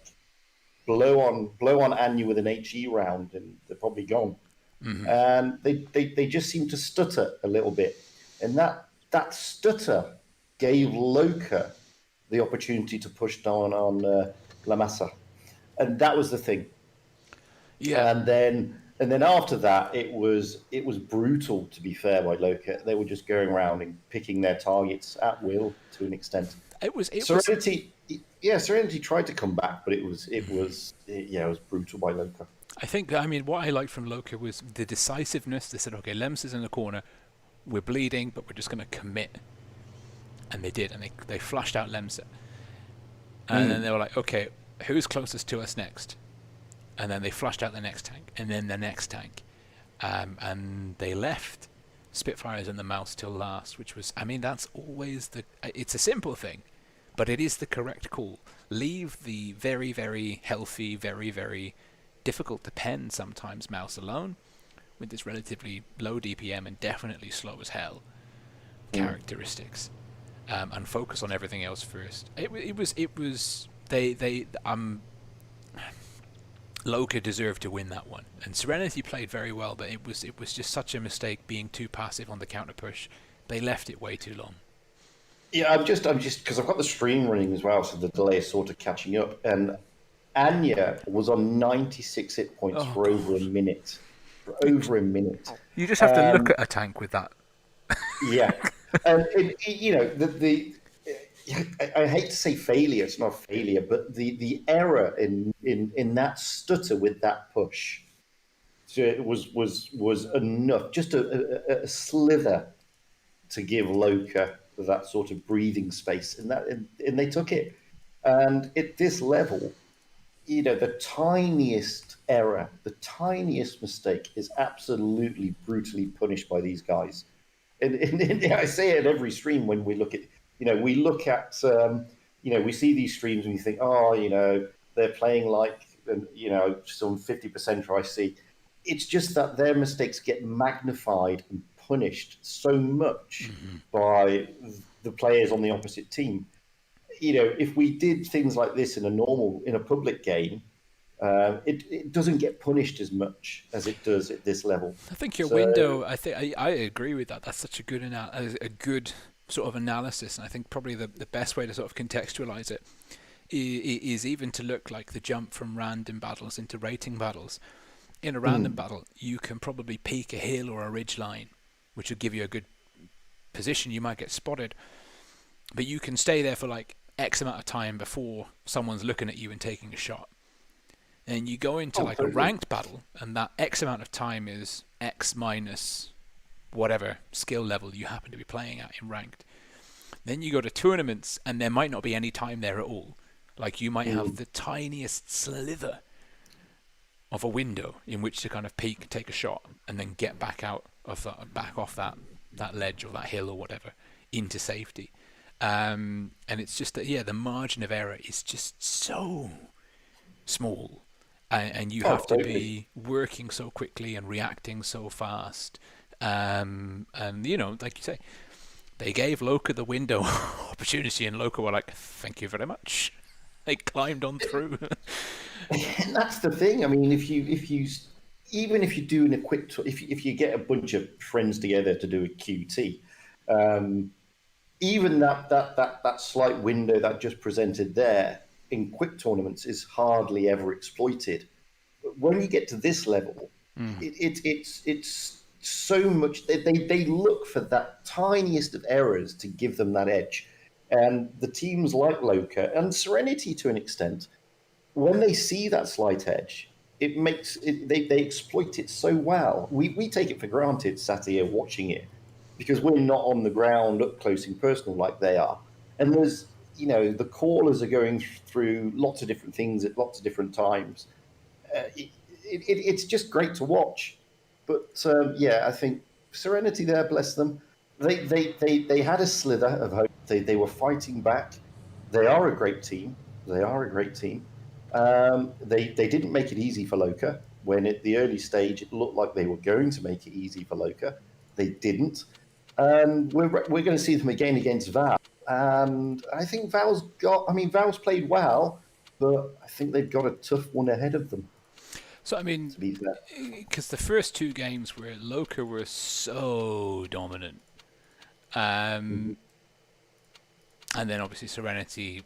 blow on Anya with an HE round, and they're probably gone. Mm-hmm. And they just seem to stutter a little bit, and that stutter gave Loka the opportunity to push down on La Masa. And that was the thing. Yeah. And then after that, it was brutal, to be fair, by Loka. They were just going around and picking their targets at will to an extent. Serenity tried to come back, but it was brutal by Loka. I think, I mean, what I liked from Loka was the decisiveness. They said, okay, Lems is in the corner, we're bleeding, but we're just going to commit. And they did, and they flushed out Lems. And then they were like, okay, who's closest to us next? And then they flushed out the next tank, and then the next tank. And they left Spitfires and the Mouse till last, which was, I mean, that's always it's a simple thing, but it is the correct call. Leave the very, very healthy, very, very difficult to pen sometimes Mouse alone, with this relatively low DPM and definitely slow as hell characteristics, and focus on everything else first. It was Loka deserved to win that one, and Serenity played very well, but it was just such a mistake being too passive on the counter push. They left it way too long. Yeah, I'm just because I've got the stream running as well, so the delay is sort of catching up. And Anya was on 96 hit points for over a minute. For over a minute. You just have to look at a tank with that. Yeah, and you know I hate to say failure. It's not a failure, but the error in that stutter with that push, so it was enough, just a slither to give Loka that sort of breathing space, and they took it. And at this level, you know, the tiniest error, the tiniest mistake is absolutely brutally punished by these guys. And I say it every stream when we look at, you know, we look at, we see these streams and we think, oh, you know, they're playing like, you know, some 50% I see. It's just that their mistakes get magnified and punished so much by the players on the opposite team. You know, if we did things like this in a public game, it doesn't get punished as much as it does at this level. I think your window. I agree with that. That's such a good sort of analysis, and I think probably the best way to sort of contextualize it is even to look like the jump from random battles into rating battles. In a random battle, you can probably peak a hill or a ridge line, which will give you a good position. You might get spotted, but you can stay there for like X amount of time before someone's looking at you and taking a shot. And you go into a ranked battle, and that X amount of time is X minus whatever skill level you happen to be playing at in ranked. Then you go to tournaments, and there might not be any time there at all. Like you might have the tiniest slither of a window in which to kind of peek, take a shot, and then get back off that ledge or that hill or whatever into safety. And it's just that the margin of error is just so small. And you have to be working so quickly and reacting so fast. And, you know, like you say, they gave Loka the window opportunity, and Loka were like, thank you very much. They climbed on through. And that's the thing. I mean, if you even if you do in a quick, if you get a bunch of friends together to do a QT, even that slight window that just presented there in quick tournaments is hardly ever exploited. But when you get to this level, it's so much. They look for that tiniest of errors to give them that edge. And the teams like Loka and Serenity to an extent, when they see that slight edge, it makes it, they exploit it so well. We take it for granted, sat here watching it, because we're not on the ground up close and personal like they are. And there's, you know, the callers are going through lots of different things at lots of different times. It's just great to watch. But I think Serenity there, bless them, they had a slither of hope. They were fighting back. They are a great team. They didn't make it easy for Loka. When at the early stage it looked like they were going to make it easy for Loka. They didn't. And we're going to see them again against Val. And I think Val's played well, but I think they've got a tough one ahead of them. So, I mean, because the first two games where Loka were so dominant, and then obviously Serenity,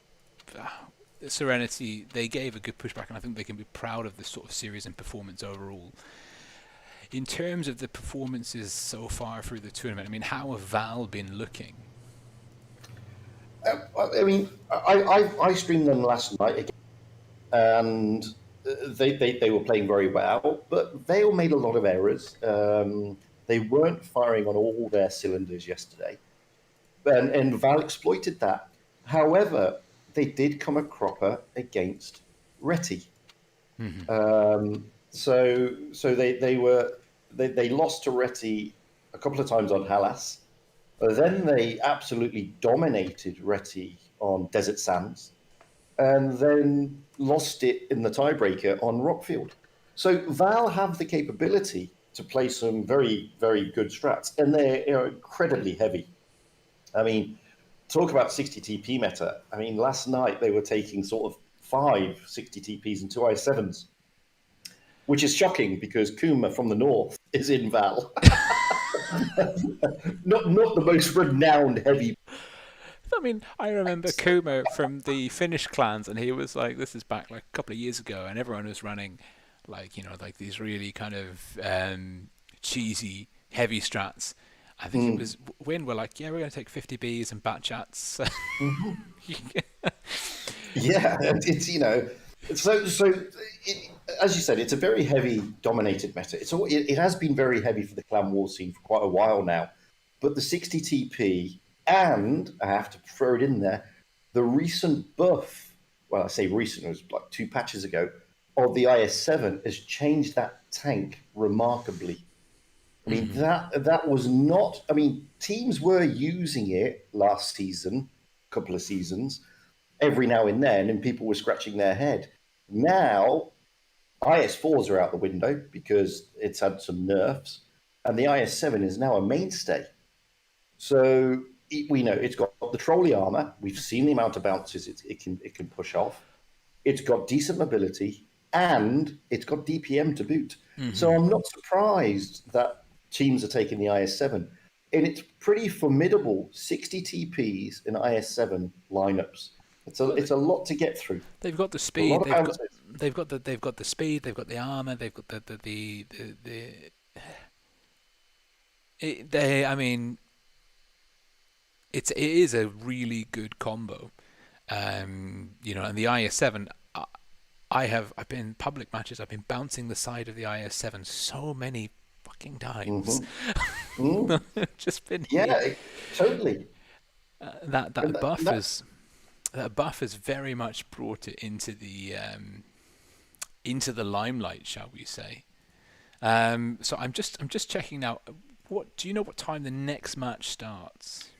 they gave a good pushback, and I think they can be proud of this sort of series and performance overall. In terms of the performances so far through the tournament, I mean, how have Val been looking? I mean, I streamed them last night again, and they were playing very well, but Vale made a lot of errors. They weren't firing on all their cylinders yesterday, and Val exploited that. However, they did come a cropper against Reti. So they lost to Reti a couple of times on Halas. Then they absolutely dominated Reti on Desert Sands, and then lost it in the tiebreaker on Rockfield. So Val have the capability to play some very, very good strats, and they're incredibly heavy. I mean, talk about 60 TP meta. I mean, last night they were taking sort of 5 60 TPs and 2 I7s, which is shocking because Kuma from the north is in Val. not the most renowned heavy. I mean, I remember Kuma from the Finnish clans, and he was like, this is back like a couple of years ago, and everyone was running like, like these really kind of cheesy, heavy strats. I think it was Win were like, yeah, we're going to take 50 Bs and bat chats. Yeah, it's as you said, it's a very heavy dominated meta. It has been very heavy for the clan war scene for quite a while now, but the 60 TP, and I have to throw it in there, the recent buff, well, I say recent, it was like 2 patches ago, of the IS-7 has changed that tank remarkably. I mean, that was not, I mean, teams were using it last season, a couple of seasons, every now and then, and people were scratching their head. Now, IS-4s are out the window because it's had some nerfs, and the IS-7 is now a mainstay. So we know it's got the trolley armor. We've seen the amount of bounces it can push off. It's got decent mobility, and it's got DPM to boot. So I'm not surprised that teams are taking the IS-7. And it's pretty formidable 60 TPs in IS-7 lineups. It's a lot to get through. They've got the speed. They've got the speed. They've got the armor. They've got I mean, it is a really good combo. And the IS-7. I've been in public matches. I've been bouncing the side of the IS-7 so many fucking times. Just been totally. That buff has very much brought it into the limelight, shall we say? So I'm just checking now. What do you know? What time the next match starts?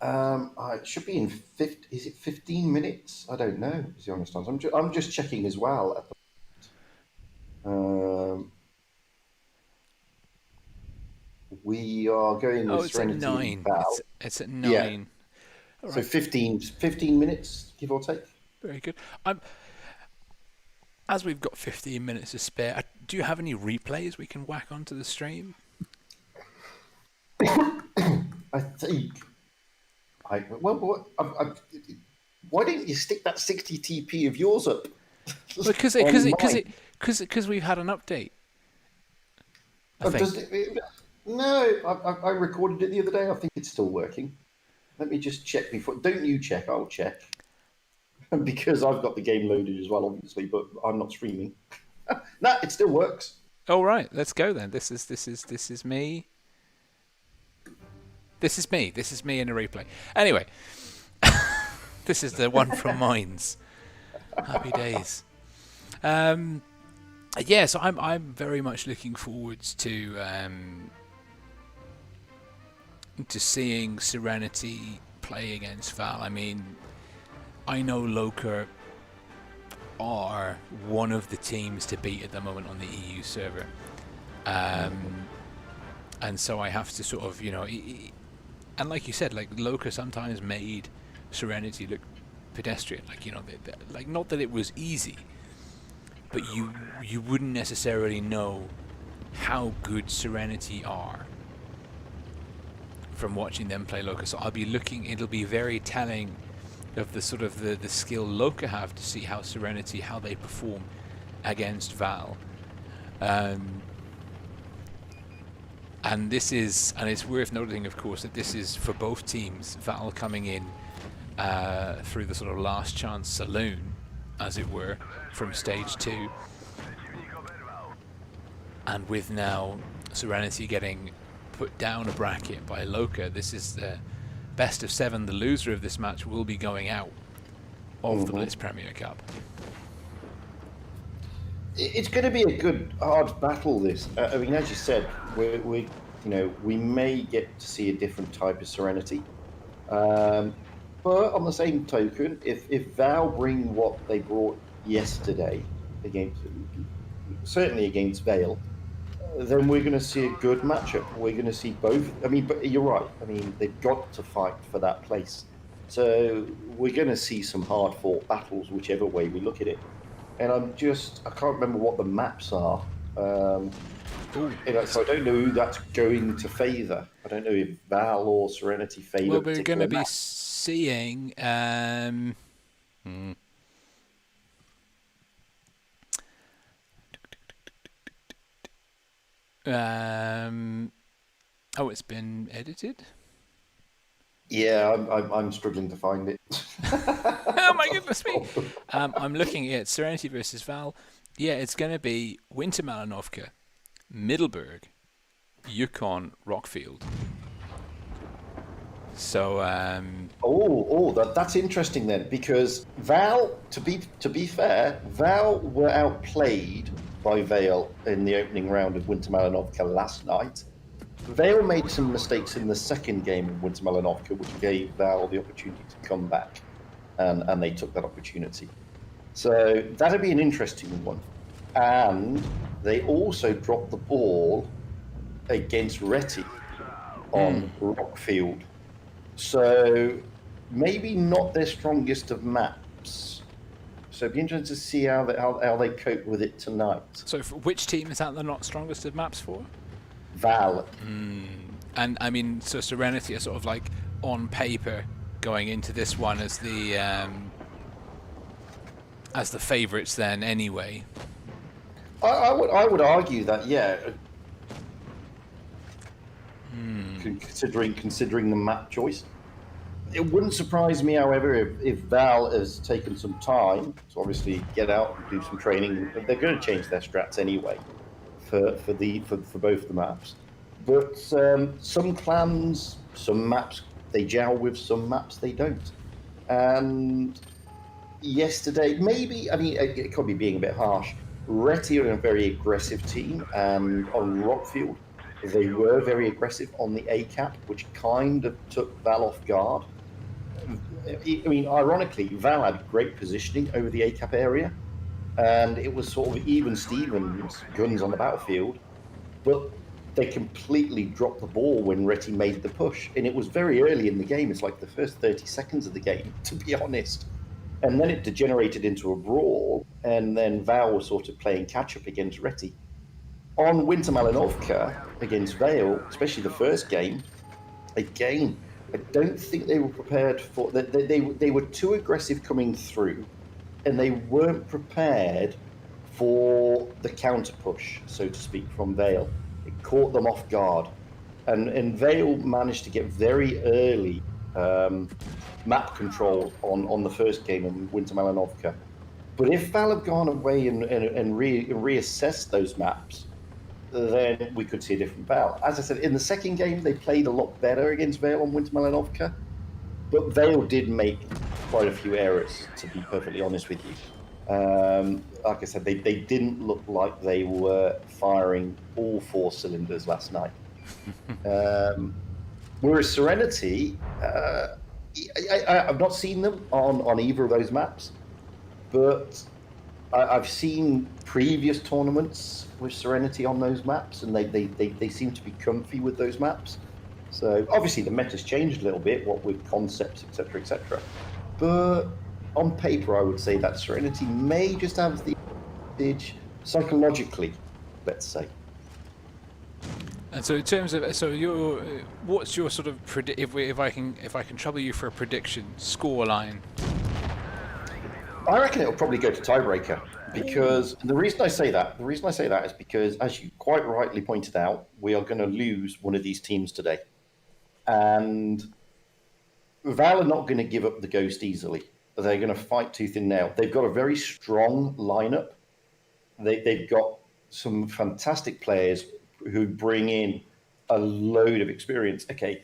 It should be in 15 minutes? I don't know. Is the honest answer. I'm just checking as well. At the we are going with Serenity. At 9. It's at 9. Yeah. Right. So 15 minutes, give or take. Very good. As we've got 15 minutes to spare, do you have any replays we can whack onto the stream? I think. Why didn't you stick that 60 TP of yours up? Because we've had an update. I think. I recorded it the other day. I think it's still working. Let me just check before. Don't you check? I'll check. Because I've got the game loaded as well, obviously, but I'm not streaming. No, it still works. All right, let's go then. This is me. This is me in a replay. Anyway, this is the one from Mines. Happy days. So I'm very much looking forward to seeing Serenity play against Val. I mean, I know Loka are one of the teams to beat at the moment on the EU server. And so I have to sort of, and like you said, like Loka sometimes made Serenity look pedestrian. Like, not that it was easy, but you wouldn't necessarily know how good Serenity are from watching them play Loka. So I'll be looking, it'll be very telling of the sort of the skill Loka have to see how Serenity, how they perform against Val. And it's worth noting, of course, that this is for both teams, Val coming in through the sort of last chance saloon, as it were, from stage 2. And with now Serenity getting put down a bracket by Loka, this is the best of 7. The loser of this match will be going out of the Blitz Premier Cup. It's going to be a good, hard battle. This, I mean, as you said, we may get to see a different type of Serenity. But on the same token, if Val bring what they brought yesterday certainly against Vale, then we're going to see a good matchup. We're going to see both. I mean, but you're right. I mean, they've got to fight for that place. So we're going to see some hard-fought battles, whichever way we look at it. And I can't remember what the maps are. So I don't know who that's going to favour. I don't know if Val or Serenity favour. Well, we're going to be seeing. It's been edited. Yeah, I'm struggling to find it. Oh my goodness me! I'm looking at Serenity versus Val. Yeah, it's going to be Winter Malinovka, Middleburg, Yukon, Rockfield. So. That's interesting then, because Val, to be fair, Val were outplayed by Vale in the opening round of Winter Malinovka last night. Vale made some mistakes in the second game of Winter Malinovka, which gave Val the opportunity to come back, and they took that opportunity. So that'd be an interesting one. And they also dropped the ball against Reti on Rockfield. So maybe not their strongest of maps. So it'd be interesting to see how they cope with it tonight. So for which team is that the not strongest of maps for? Val. And I mean, so Serenity are sort of like on paper going into this one as the favourites then anyway. I would argue that, yeah. Considering the map choice, it wouldn't surprise me, however, if Val has taken some time to obviously get out and do some training. They're going to change their strats anyway for both the maps. But some clans, some maps they gel with, some maps they don't. And yesterday, maybe, I mean, it could be being a bit harsh. Reti are a very aggressive team, and on Rockfield, they were very aggressive on the A cap, which kind of took Val off guard. I mean, ironically, Val had great positioning over the A cap area, and it was sort of even Stevens guns on the battlefield, but they completely dropped the ball when Reti made the push, and it was very early in the game. It's like the first 30 seconds of the game, to be honest. And then it degenerated into a brawl, and then Val was sort of playing catch-up against Reti. On Winter Malinovka against Vale, especially the first game, again, I don't think they were prepared for... They were too aggressive coming through, and they weren't prepared for the counter-push, so to speak, from Vale. It caught them off guard. And Vale managed to get very early map control on the first game in Winter Malinovka. But if Val had gone away and reassessed those maps, then we could see a different Val. As I said, in the second game, they played a lot better against Vale on Winter Malinovka, but Vale did make quite a few errors, to be perfectly honest with you. Like I said, they didn't look like they were firing all 4 cylinders last night. Whereas Serenity, I've not seen them on either of those maps, but I've seen previous tournaments with Serenity on those maps, and they seem to be comfy with those maps. So obviously the meta's changed a little bit, what with concepts, etc., etc. But on paper, I would say that Serenity may just have the advantage psychologically, let's say. And so in terms of what's your sort of if I can trouble you for a prediction score line? I reckon it'll probably go to tiebreaker, because the reason I say that is because, as you quite rightly pointed out, we are going to lose one of these teams today, and Val are not going to give up the ghost easily. They're going to fight tooth and nail. They've got a very strong lineup. They've got some fantastic players who bring in a load of experience. Okay,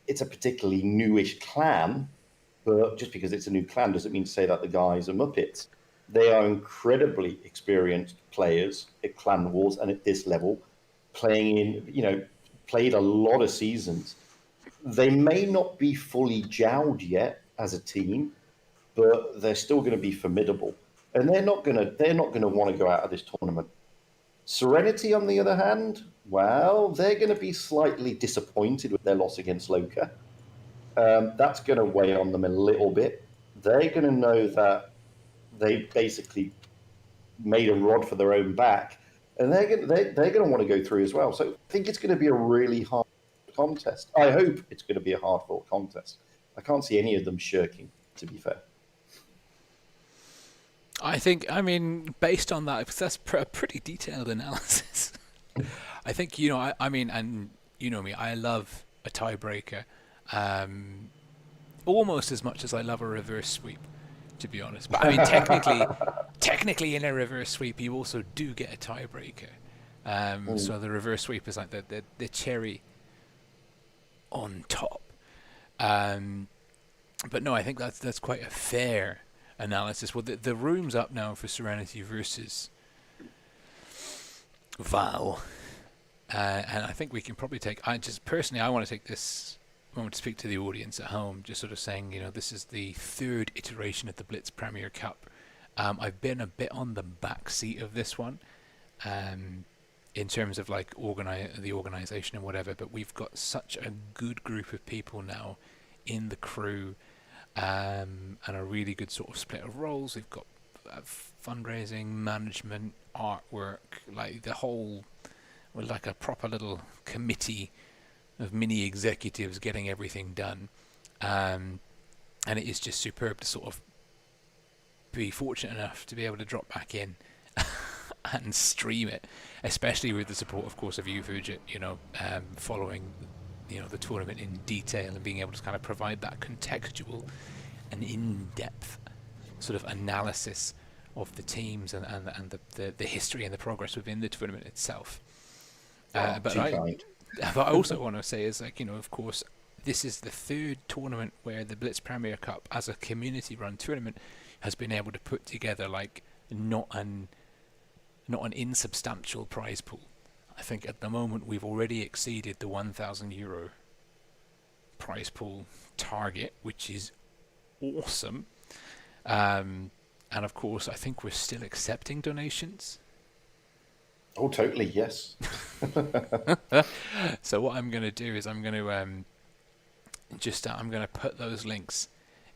it's a particularly newish clan, but just because it's a new clan doesn't mean to say that the guys are Muppets. They are incredibly experienced players at Clan Wars and at this level, playing played a lot of seasons. They may not be fully jowled yet as a team, but they're still going to be formidable. And they're not gonna want to go out of this tournament. Serenity, on the other hand, well, they're going to be slightly disappointed with their loss against Loka. That's going to weigh on them a little bit. They're going to know that they basically made a rod for their own back, and they're going to want to go through as well. So I think it's going to be a really hard contest. I hope it's going to be a hard-fought contest. I can't see any of them shirking, to be fair. I think, I mean, based on that, because that's a pretty detailed analysis. I think, I mean, and you know me, I love a tiebreaker almost as much as I love a reverse sweep, to be honest. But I mean, technically in a reverse sweep, you also do get a tiebreaker. So the reverse sweep is like the cherry on top. But no, I think that's quite a fair analysis. Well, the room's up now for Serenity versus Val, and I think we can probably take. I want to take this moment to speak to the audience at home, just sort of saying, this is the third iteration of the Blitz Premier Cup. I've been a bit on the back seat of this one, in terms of like the organization and whatever. But we've got such a good group of people now in the crew. And a really good sort of split of roles. We've got fundraising, management, artwork, like the whole, like a proper little committee of mini executives getting everything done. And it is just superb to sort of be fortunate enough to be able to drop back in and stream it, especially with the support, of course, of you, Fujit, following the tournament in detail and being able to kind of provide that contextual and in-depth sort of analysis of the teams and the history and the progress within the tournament itself. But I also want to say is, like, of course, this is the third tournament where the Blitz Premier Cup, as a community-run tournament, has been able to put together like not an insubstantial prize pool. I think at the moment we've already exceeded the €1,000 prize pool target, which is awesome. And of course, I think we're still accepting donations. Oh, totally, yes. So what I'm going to do is I'm going to put those links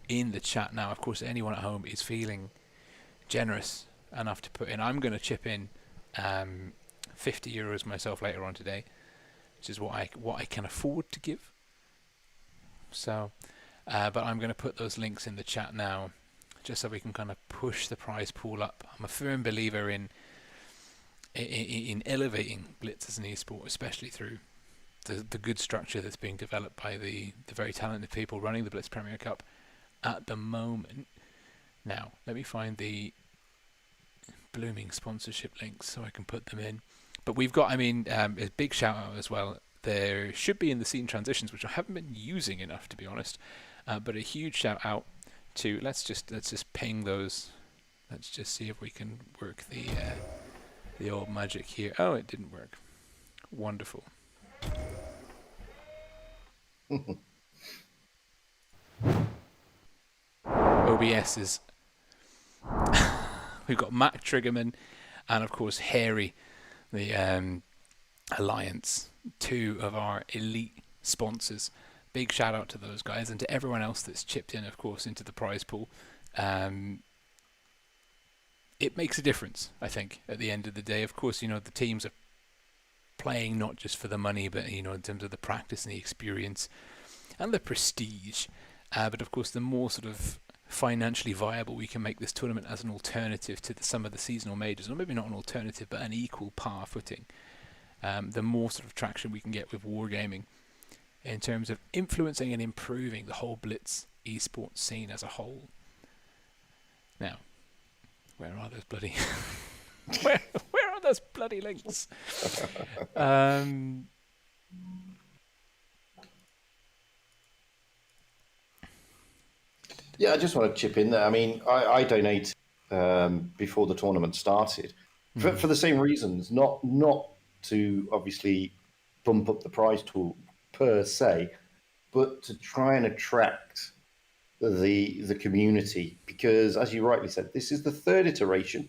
in the chat now. Of course, anyone at home is feeling generous enough to put in. I'm going to chip in €50 myself later on today, which is what I can afford to give. So, but I'm going to put those links in the chat now, just so we can kind of push the prize pool up. I'm a firm believer in elevating Blitz as an esport, especially through the good structure that's being developed by the very talented people running the Blitz Premier Cup at the moment. Now, let me find the blooming sponsorship links so I can put them in. But we've got, a big shout out as well. There should be in the scene transitions, which I haven't been using enough, to be honest. But a huge shout out to let's just ping those. Let's just see if we can work the old magic here. Oh, it didn't work. Wonderful. OBS is. We've got Mac Triggerman and, of course, Harry, the Alliance, two of our elite sponsors. Big shout out to those guys and to everyone else that's chipped in, of course, into the prize pool. It makes a difference, I think, at the end of the day. Of course, the teams are playing not just for the money, but, in terms of the practice and the experience and the prestige. But, of course, the more sort of financially viable we can make this tournament as an alternative to some of the seasonal majors, or maybe not an alternative, but an equal par footing, the more sort of traction we can get with wargaming in terms of influencing and improving the whole Blitz esports scene as a whole. Where are those bloody... where are those bloody links? Um, Yeah, I just want to chip in there. I mean, I donate before the tournament started for the same reasons, not to obviously bump up the prize tool per se, but to try and attract the community, because as you rightly said, this is the third iteration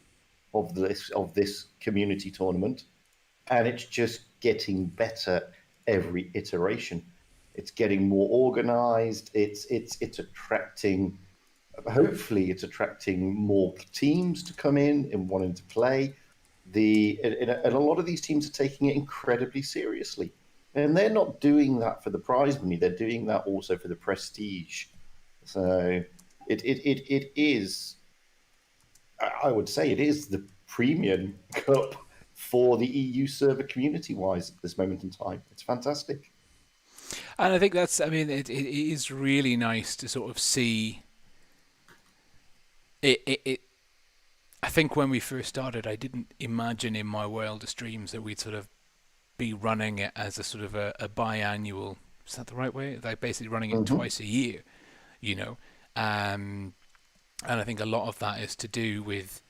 of this community tournament, and it's just getting better every iteration. It's getting more organized. It's attracting. Hopefully, it's attracting more teams to come in and wanting to play. And a lot of these teams are taking it incredibly seriously, and they're not doing that for the prize money. They're doing that also for the prestige. So it is. I would say it is the premium cup for the EU server community wise at this moment in time. It's fantastic. and I think that's, I mean, it is really nice to sort of see it. I think when we first started, I didn't imagine in my wildest dreams that we'd sort of be running it as a sort of a biannual. Is that the right way? Like basically running it twice a year, you know. And I think a lot of that is to do with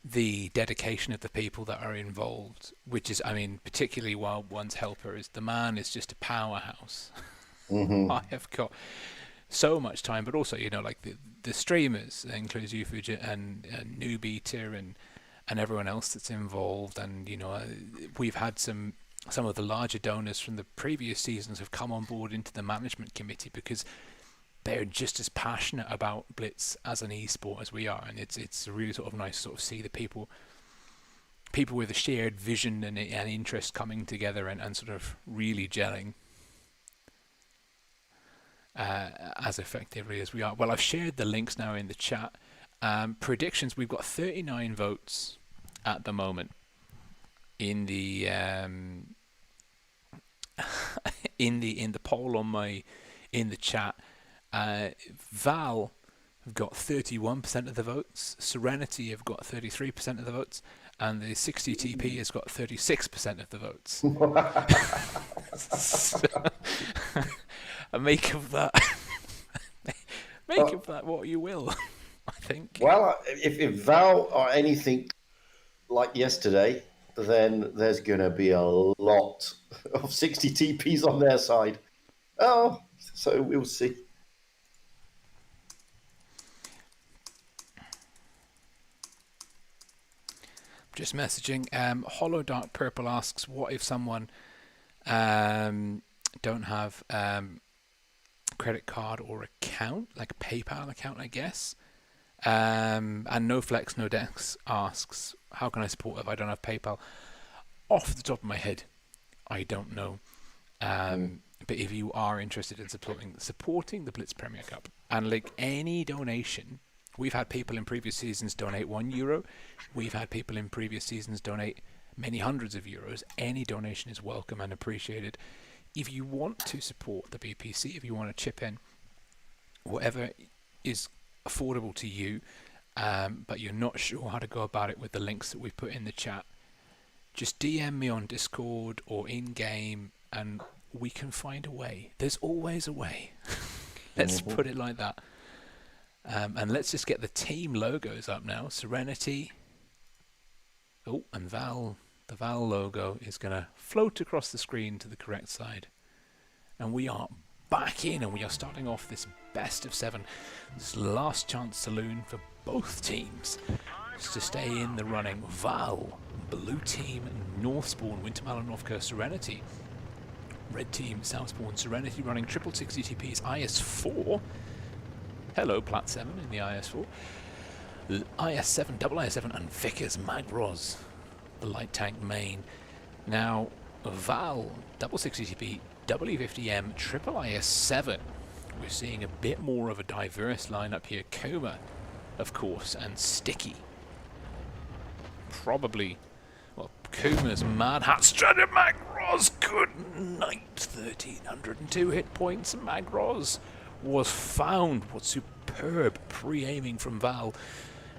the dedication of the people that are involved, which is, I mean, particularly while one's helper is, the man is just a powerhouse. I have got so much time, but also, you know, like the streamers, includes you, Fuji, and Noob Eater, and everyone else that's involved. And, you know, we've had some of the larger donors from the previous seasons have come on board into the management committee because they're just as passionate about Blitz as an esport as we are, and it's really sort of nice to sort of see the people with a shared vision and interest coming together and sort of really gelling as effectively as we are. Well, I've shared the links now in the chat. Predictions: we've got 39 votes at the moment in the in the poll in the chat. Val have got 31% of the votes, Serenity have got 33% of the votes, and the 60TP has got 36% of the votes. So, make of that what you will, I think. Well, if Val are anything like yesterday, then there's going to be a lot of 60 TPs on their side. Oh, so we'll see. Just messaging. Hollow Dark Purple asks, what if someone don't have credit card or account, like a PayPal account, I guess? And No Flex No Dex asks, how can I support if I don't have PayPal? Off the top of my head, I don't know. But if you are interested in supporting the Blitz Premier Cup, and like any donation, we've had people in previous seasons donate €1. We've had people in previous seasons donate many hundreds of euros. Any donation is welcome and appreciated. If you want to support the BPC, if you want to chip in, whatever is affordable to you, but you're not sure how to go about it with the links that we've put in the chat, just DM me on Discord or in-game and we can find a way. There's always a way. Let's put it like that. And let's just get the team logos up now. Serenity. Oh, and Val. The Val logo is going to float across the screen to the correct side. And we are back in, and we are starting off this best of 7. This last chance saloon for both teams to stay in the running. Val, blue team, Northspawn, Wintermallow, Northcoast, Serenity. Red team, Southspawn, Serenity running triple 60 TPs, IS4. Hello, Plat 7 in the IS4. IS7, double IS7, and Vickers Magros, the light tank main. Now, Val, double 60 TP, W50M, triple IS7. We're seeing a bit more of a diverse lineup here. Coma, of course, and Sticky. Probably, well, Kuma's Mad Hat Stranded Magros. Good night. 1302 hit points. Magros was found. What superb pre-aiming from Val.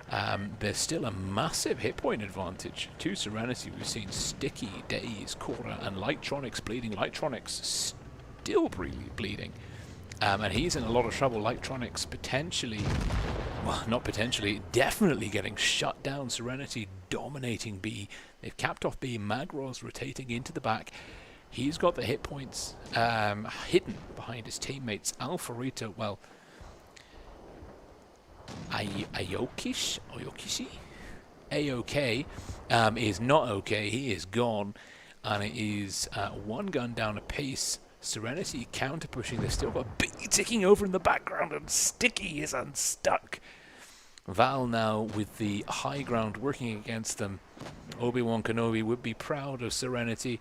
There's still a massive hit point advantage to Serenity. We've seen Sticky, Daze, Cora, and Lightronics bleeding. Lightronics still bleeding. And he's in a lot of trouble. Lightronics potentially, well, not potentially, definitely getting shut down. Serenity dominating B. They've capped off B. Magros rotating into the back. He's got the hit points hidden behind his teammates. Alpharito, well, Aokishi AOK is not okay. He is gone, and it is one gun down apace. Serenity counter pushing. They've still got B ticking over in the background, and Sticky is unstuck. Val now with the high ground working against them. Obi-Wan Kenobi would be proud of Serenity.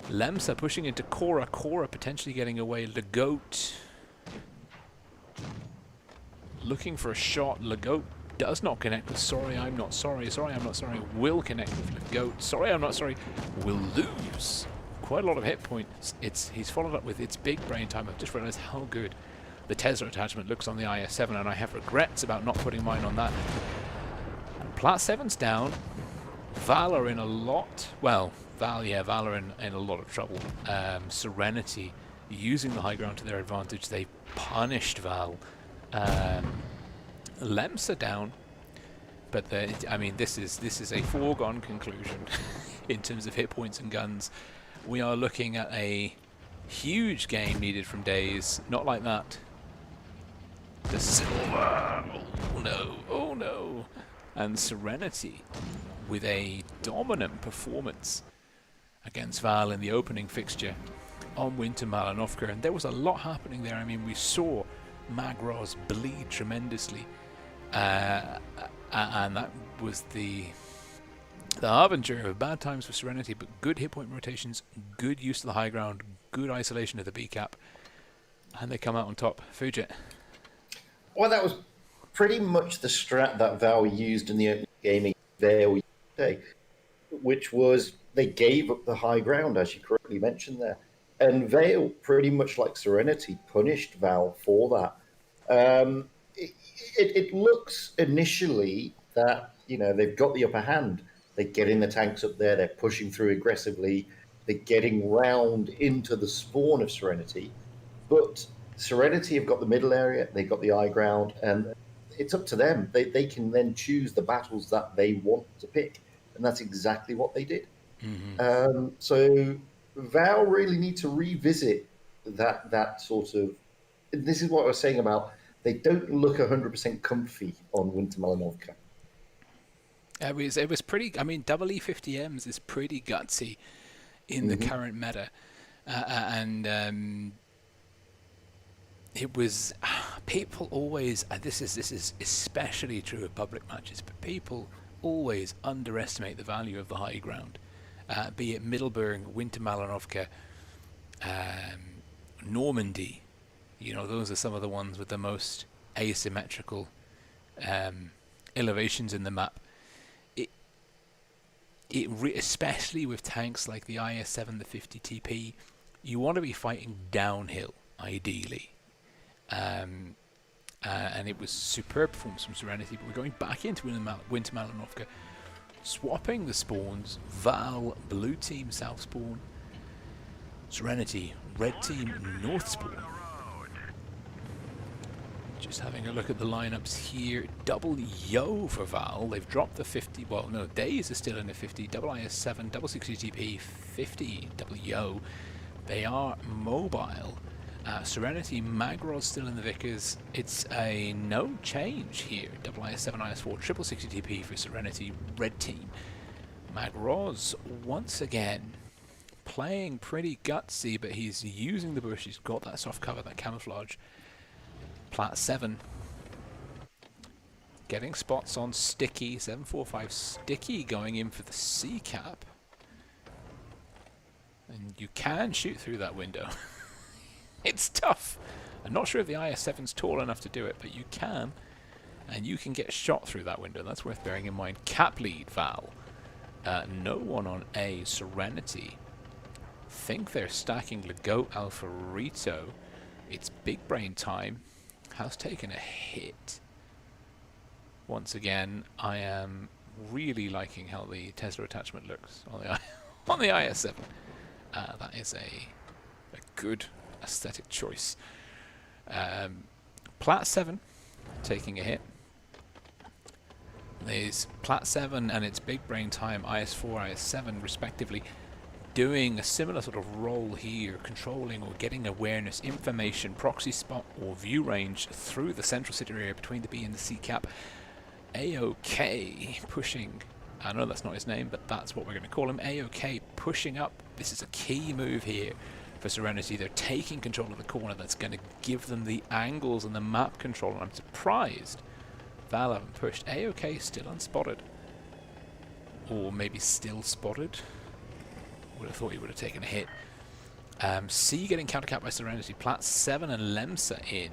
Lemsa pushing into Cora. Cora potentially getting away. Legoat looking for a shot. Legoat does not connect with Sorry I'm Not Sorry. Sorry I'm Not Sorry will connect with Legoat. Sorry I'm Not Sorry will lose quite a lot of hit points. He's followed up with its big brain time. I've just realized how good the Tesla attachment looks on the IS-7, and I have regrets about not putting mine on that. Plat 7's down. Val are in a lot. Well, Val are in a lot of trouble. Serenity using the high ground to their advantage. They punished Val. Lemsa down, but I mean, this is a foregone conclusion in terms of hit points and guns. We are looking at a huge game needed from Daze. Not like that. The silver. Oh no! Oh no! And Serenity with a dominant performance against Val in the opening fixture on Winter Malanovka, and there was a lot happening there. I mean, we saw Magros bleed tremendously, and that was the harbinger of bad times for Serenity, but good hit point rotations, good use of the high ground, good isolation of the B cap, and they come out on top. Fujit. Well, that was pretty much the strat that Val used in the opening game there yesterday, which was they gave up the high ground, as you correctly mentioned there. And Vale, pretty much like Serenity, punished Val for that. It looks initially that, they've got the upper hand. They're getting the tanks up there. They're pushing through aggressively. They're getting round into the spawn of Serenity. But Serenity have got the middle area. They've got the high ground. And it's up to them. They can then choose the battles that they want to pick. And that's exactly what they did. Mm-hmm. So Val really need to revisit that sort of. This is what I was saying about they don't look 100% comfy on Winter Malanovka. It was pretty. I mean, double E50Ms is pretty gutsy in the current meta, and it was people always. This is especially true of public matches, but people always underestimate the value of the high ground. Be it Middleburg, Winter Malanovka, Normandy, those are some of the ones with the most asymmetrical elevations in the map. Especially with tanks like the IS-7, the 50 TP, you want to be fighting downhill, ideally. And it was superb performance from Serenity, but we're going back into Winter Malanovka. Swapping the spawns, Val, blue team, south spawn. Serenity, red team, north spawn. Just having a look at the lineups here. Double Yo for Val. They've dropped the 50. Well, no, Daze is still in the 50. Double IS-7, double 60 TP, 50 double Yo. They are mobile. Serenity, Magros still in the Vickers. It's a no change here. Double IS-7, IS-4, triple 60 TP for Serenity, red team. Magros once again playing pretty gutsy, but he's using the bush. He's got that soft cover, that camouflage. Plat 7 getting spots on Sticky. 745 Sticky going in for the C cap, and you can shoot through that window. It's tough. I'm not sure if the IS-7's tall enough to do it, but you can, and you can get shot through that window. That's worth bearing in mind. Cap lead Val. No one on A. Serenity. Think they're stacking Legoat, Alpharito. It's big brain time. Has taken a hit. Once again, I am really liking how the Tesla attachment looks on the on the IS7. That is a good aesthetic choice. Plat 7 taking a hit. There's Plat 7 and its big brain time IS4, IS7 respectively, doing a similar sort of role here, controlling or getting awareness, information, proxy spot or view range through the central city area between the B and the C cap. AOK pushing, I know that's not his name, but that's what we're going to call him. AOK pushing up. This is a key move here for Serenity. They're taking control of the corner. That's going to give them the angles and the map control, and I'm surprised Val haven't pushed. AOK still unspotted. Or maybe still spotted. Would have thought he would have taken a hit. C getting countercapped by Serenity. Plat 7 and Lemsa in.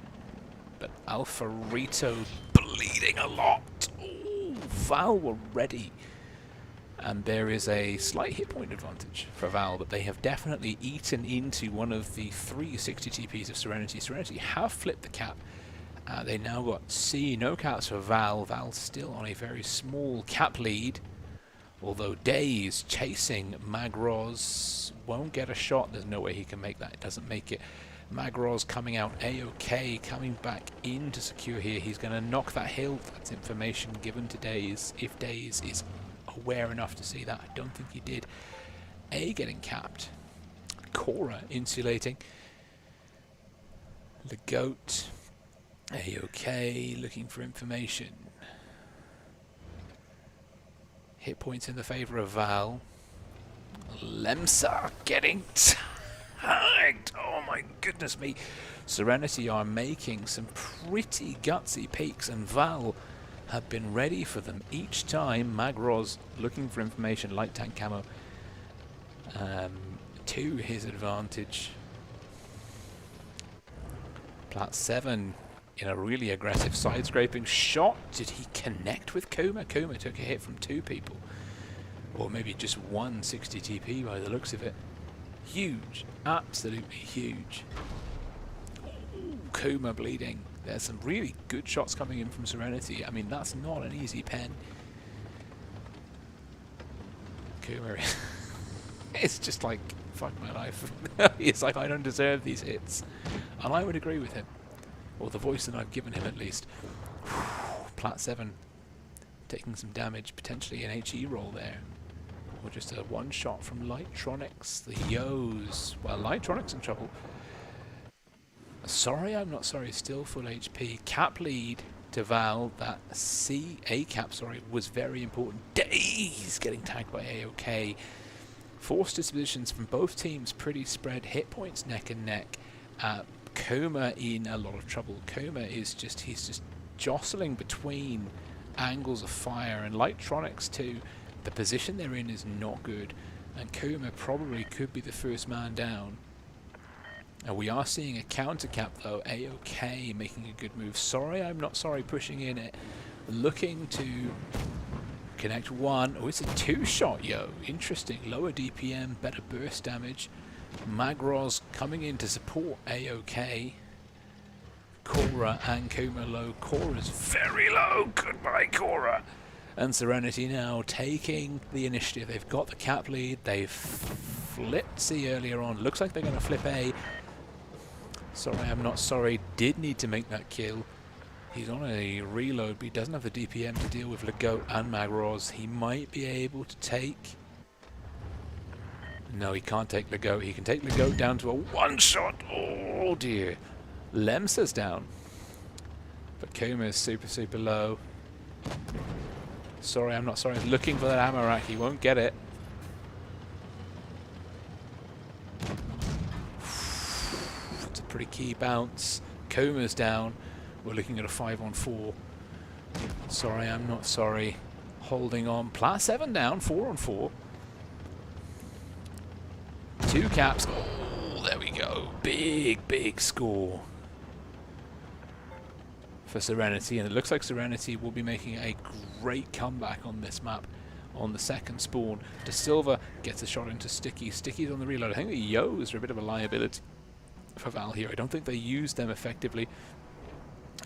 But Alpha Rito bleeding a lot. Ooh, Val were ready. And there is a slight hit point advantage for Val, but they have definitely eaten into one of the 360 TPs of Serenity. Serenity have flipped the cap. They now got C, no caps for Val. Val still on a very small cap lead. Although Days chasing Magros won't get a shot. There's no way he can make that. It doesn't make it. Magros coming out AOK, coming back in to secure here. He's going to knock that hill. That's information given to Days. If Days is aware enough to see that. I don't think he did. A getting capped. Cora insulating. The goat. AOK looking for information. Hit points in the favour of Val. Lemsa getting tagged. Oh my goodness me. Serenity are making some pretty gutsy peaks, and Val have been ready for them each time. Magros looking for information, light tank camo to his advantage. Plat 7 in a really aggressive side scraping shot. Did he connect with Kuma? Kuma took a hit from two people. Or maybe just 160 TP by the looks of it. Huge. Absolutely huge. Ooh, Kuma bleeding. There's some really good shots coming in from Serenity. I mean, that's not an easy pen. Kuma it's just like, fuck my life. It's like, I don't deserve these hits. And I would agree with him. Or the voice that I've given him, at least. Plat 7 taking some damage, potentially an HE roll there. Or just a one shot from Lightronics. The Yos. Well, Lightronics in trouble. Sorry, I'm not sorry. Still full HP. Cap lead to Val. That A cap, sorry, was very important. Days getting tagged by AOK. Forced dispositions from both teams. Pretty spread. Hit points neck and neck. Kuma in a lot of trouble. Kuma is just, he's just jostling between angles of fire, and Lightronics too. The position they're in is not good, and Kuma probably could be the first man down. And we are seeing a counter cap though. AOK making a good move. Sorry, I'm not sorry pushing in it. Looking to connect one. Oh, it's a two shot, yo. Interesting. Lower DPM, better burst damage. Magros coming in to support AOK. Cora and Kuma low. Cora's very low. Goodbye, Cora. And Serenity now taking the initiative. They've got the cap lead. They've flipped C earlier on. Looks like they're going to flip A. Sorry, I'm not sorry. Did need to make that kill. He's on a reload, but he doesn't have the DPM to deal with Legoat and Magros. He might be able to take... No, he can't take Legoat. He can take Legoat down to a one-shot. Oh, dear. Lemsa's down. But Kuma is super, super low. Sorry, I'm not sorry. He's looking for that ammo rack. He won't get it. It's a pretty key bounce. Kuma's down. We're looking at a 5-on-4. Sorry, I'm not sorry. Holding on. Plat 7 down. 4-on-4. Two caps. Oh, there we go. Big, big score for Serenity. And it looks like Serenity will be making a great comeback on this map on the second spawn. De Silva gets a shot into Sticky. Sticky's on the reload. I think the Yos are a bit of a liability for Val here. I don't think they use them effectively.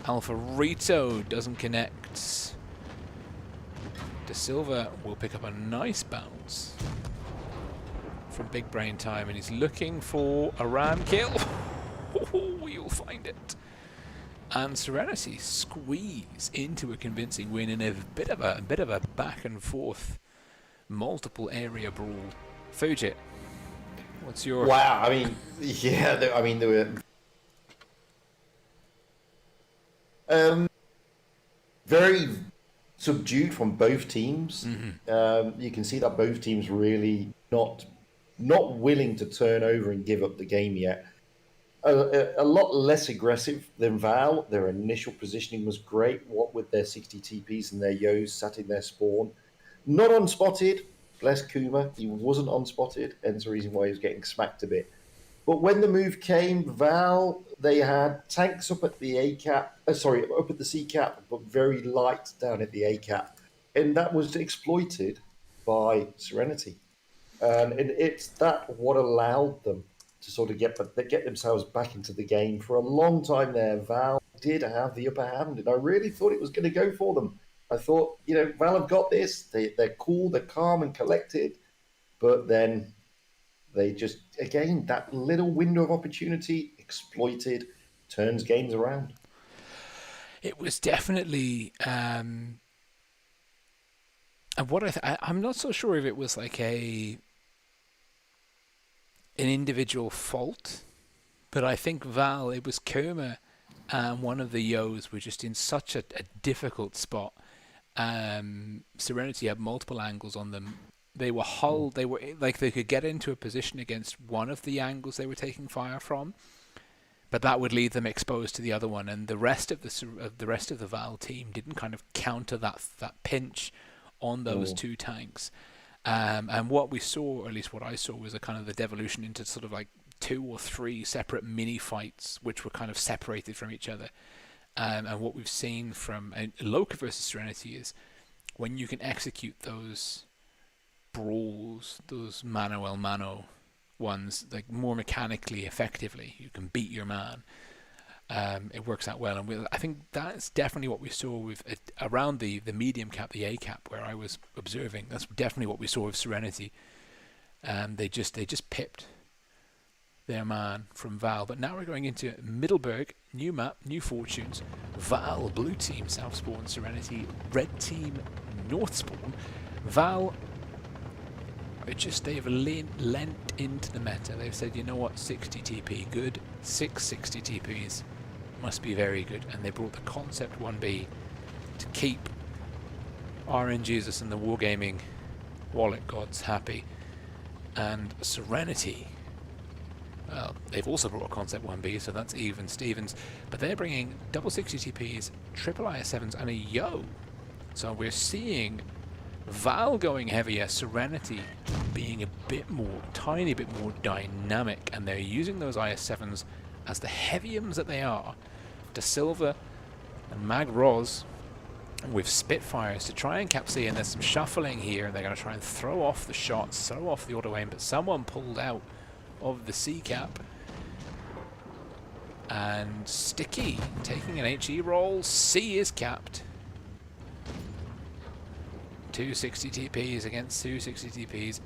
Alpha Rito doesn't connect. De Silva will pick up a nice bounce from Big Brain Time, and he's looking for a ram kill. You'll find it. And Serenity squeeze into a convincing win in a bit of a back and forth, multiple area brawl. Fujit, what's your... Wow, I mean, yeah, there were very subdued from both teams. You can see that both teams really not willing to turn over and give up the game yet. A lot less aggressive than Val. Their initial positioning was great, what with their 60 TPs and their Yos sat in their spawn. Not unspotted. Bless Kuma, he wasn't unspotted, hence the reason why he was getting smacked a bit. But when the move came, Val, they had tanks up at the A cap, up at the C cap, but very light down at the A cap. And that was exploited by Serenity. And it's that what allowed them to sort of get themselves back into the game. For a long time there, Val did have the upper hand, and I really thought it was going to go for them. I thought, Val have got this. They're cool, they're calm and collected, but then they just, again, that little window of opportunity exploited, turns games around. It was definitely, and what I'm not so sure if it was like an individual fault, but I think Val, it was Kuma and one of the Yos were just in such a difficult spot. Serenity had multiple angles on them. They were hulled. They were like they could get into a position against one of the angles they were taking fire from, but that would leave them exposed to the other one. And the rest of the Val team didn't kind of counter that pinch on those two tanks. And what we saw, or at least what I saw, was a kind of the devolution into sort of like 2 or 3 separate mini fights, which were kind of separated from each other. And what we've seen from Loka versus Serenity is when you can execute those brawls, those mano ones, like more mechanically effectively, you can beat your man. It works out well, and I think that's definitely what we saw with around the medium cap, the A cap, where I was observing. That's definitely what we saw with Serenity. They just pipped their man from Val. But now we're going into Middleburg, new map, new fortunes. Val, blue team, south spawn. Serenity, red team, north spawn. Val, they've lent into the meta. They've said, you know what, 60 TP, good. 660 TPs must be very good. And they brought the Concept 1B to keep RNGesus and the Wargaming wallet gods happy. And Serenity, well, they've also brought a Concept 1B, so that's even Stevens. But they're bringing double 60 TPs, triple IS7s, and a Yo. So we're seeing Val going heavier, Serenity being a tiny bit more dynamic, and they're using those IS7s as the heaviums that they are. De Silva and Mag Roz with Spitfires to try and cap C, and there's some shuffling here, and they're going to try and throw off the shots, throw off the auto aim, but someone pulled out of the C cap. And Sticky taking an HE roll. C is capped. 260 TPs against 260 TPs.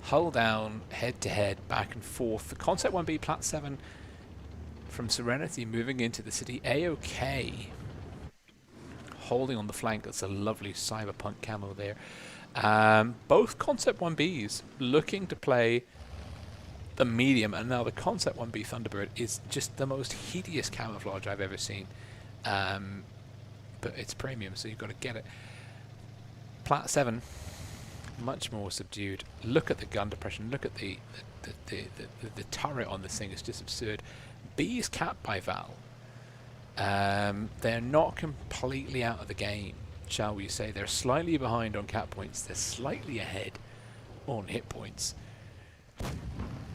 Hull down, head to head, back and forth. The Concept 1B Plat 7 from Serenity moving into the city. AOK holding on the flank. That's a lovely cyberpunk camo there. Both Concept 1Bs looking to play the medium, and now the Concept 1B Thunderbird is just the most hideous camouflage I've ever seen. But it's premium, so you've got to get it. Plat 7, much more subdued. Look at the gun depression. Look at the turret on this thing. It's just absurd. B is capped by Val. They're not completely out of the game, shall we say. They're slightly behind on cap points. They're slightly ahead on hit points.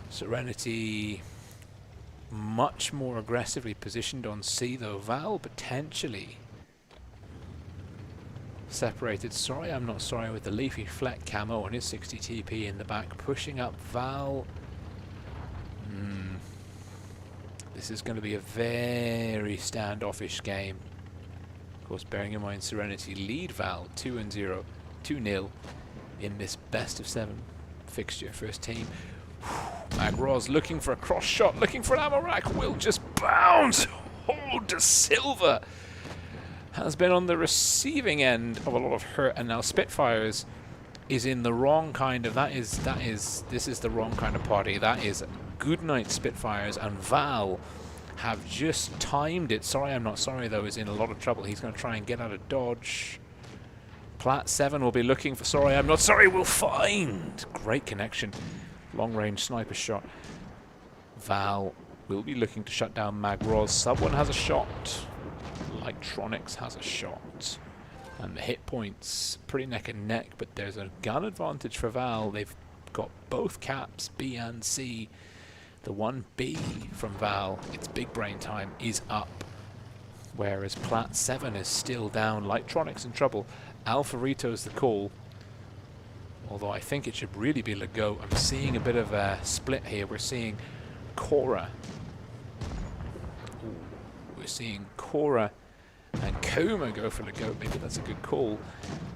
Serenity much more aggressively positioned on C, though. Val potentially separated. Sorry, I'm not sorry, with the Leafy Fleck camo on his 60 TP in the back, pushing up Val. This is going to be a very standoffish game. Of course, bearing in mind Serenity lead Val 2-0 2-0 in this best of 7 fixture. First team. Magros looking for a cross shot, looking for an ammo rack, will just bounce. Oh, De Silva has been on the receiving end of a lot of hurt, and now Spitfires is in the wrong kind of, this is the wrong kind of party. That is good night Spitfires, and Val have just timed it. Sorry I'm not sorry though is in a lot of trouble. He's going to try and get out of dodge. Plat 7 will be looking for sorry I'm not sorry, will find. Great connection. Long range sniper shot. Val will be looking to shut down Magros. Someone has a shot. Electronics has a shot. And the hit points pretty neck and neck, but there's a gun advantage for Val. They've got both caps, B and C. The 1B from Val, its big brain time, is up. Whereas Plat 7 is still down. Electronics in trouble. Alpha Rito's the call. Although I think it should really be Lego. I'm seeing a bit of a split here. We're seeing Cora. Ooh, we're seeing Cora and Koma go for Lego. Maybe that's a good call.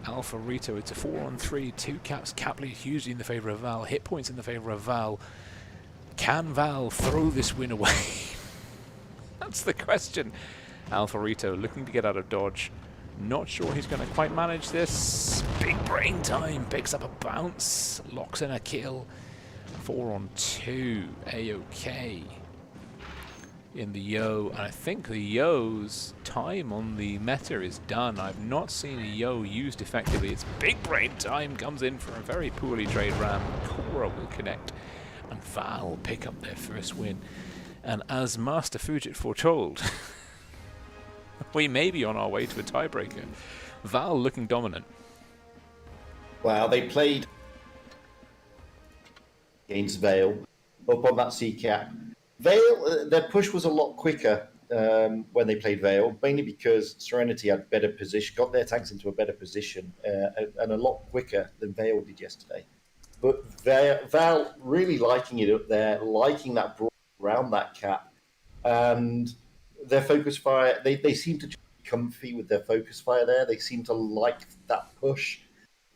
Alpha Rito, it's a 4-on-3. 2 caps. Cap lead hugely in the favor of Val. Hit points in the favor of Val. Can Val throw this win away? That's the question. Alpha Rito looking to get out of dodge. Not sure he's going to quite manage this. Big brain time. Picks up a bounce. Locks in a kill. 4-on-2. A-OK. In the Yo. And I think the Yo's time on the meta is done. I've not seen a Yo used effectively. It's big brain time. Comes in for a very poorly trained ram. Cora will connect. And Val will pick up their first win. And as Master Fujit foretold, we may be on our way to a tiebreaker. Val looking dominant. Wow, they played against Vale up on that C cap. Vale, their push was a lot quicker when they played Vale, mainly because Serenity had better position, got their tanks into a better position, and a lot quicker than Vale did yesterday. But Val really liking it up there, liking that broad around that cap, and their focus fire. They seem to be comfy with their focus fire there. They seem to like that push,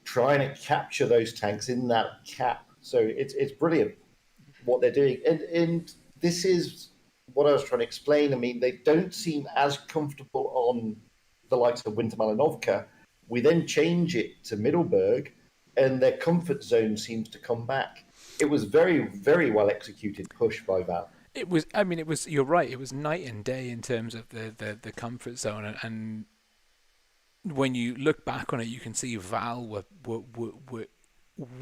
trying to capture those tanks in that cap. So it's brilliant what they're doing, and this is what I was trying to explain. I mean, they don't seem as comfortable on the likes of Winter Malinovka. We then change it to Middleburg, and their comfort zone seems to come back. It was very, very well executed push by Val. It was. I mean, it was. You're right. It was night and day in terms of the comfort zone, and when you look back on it, you can see Val were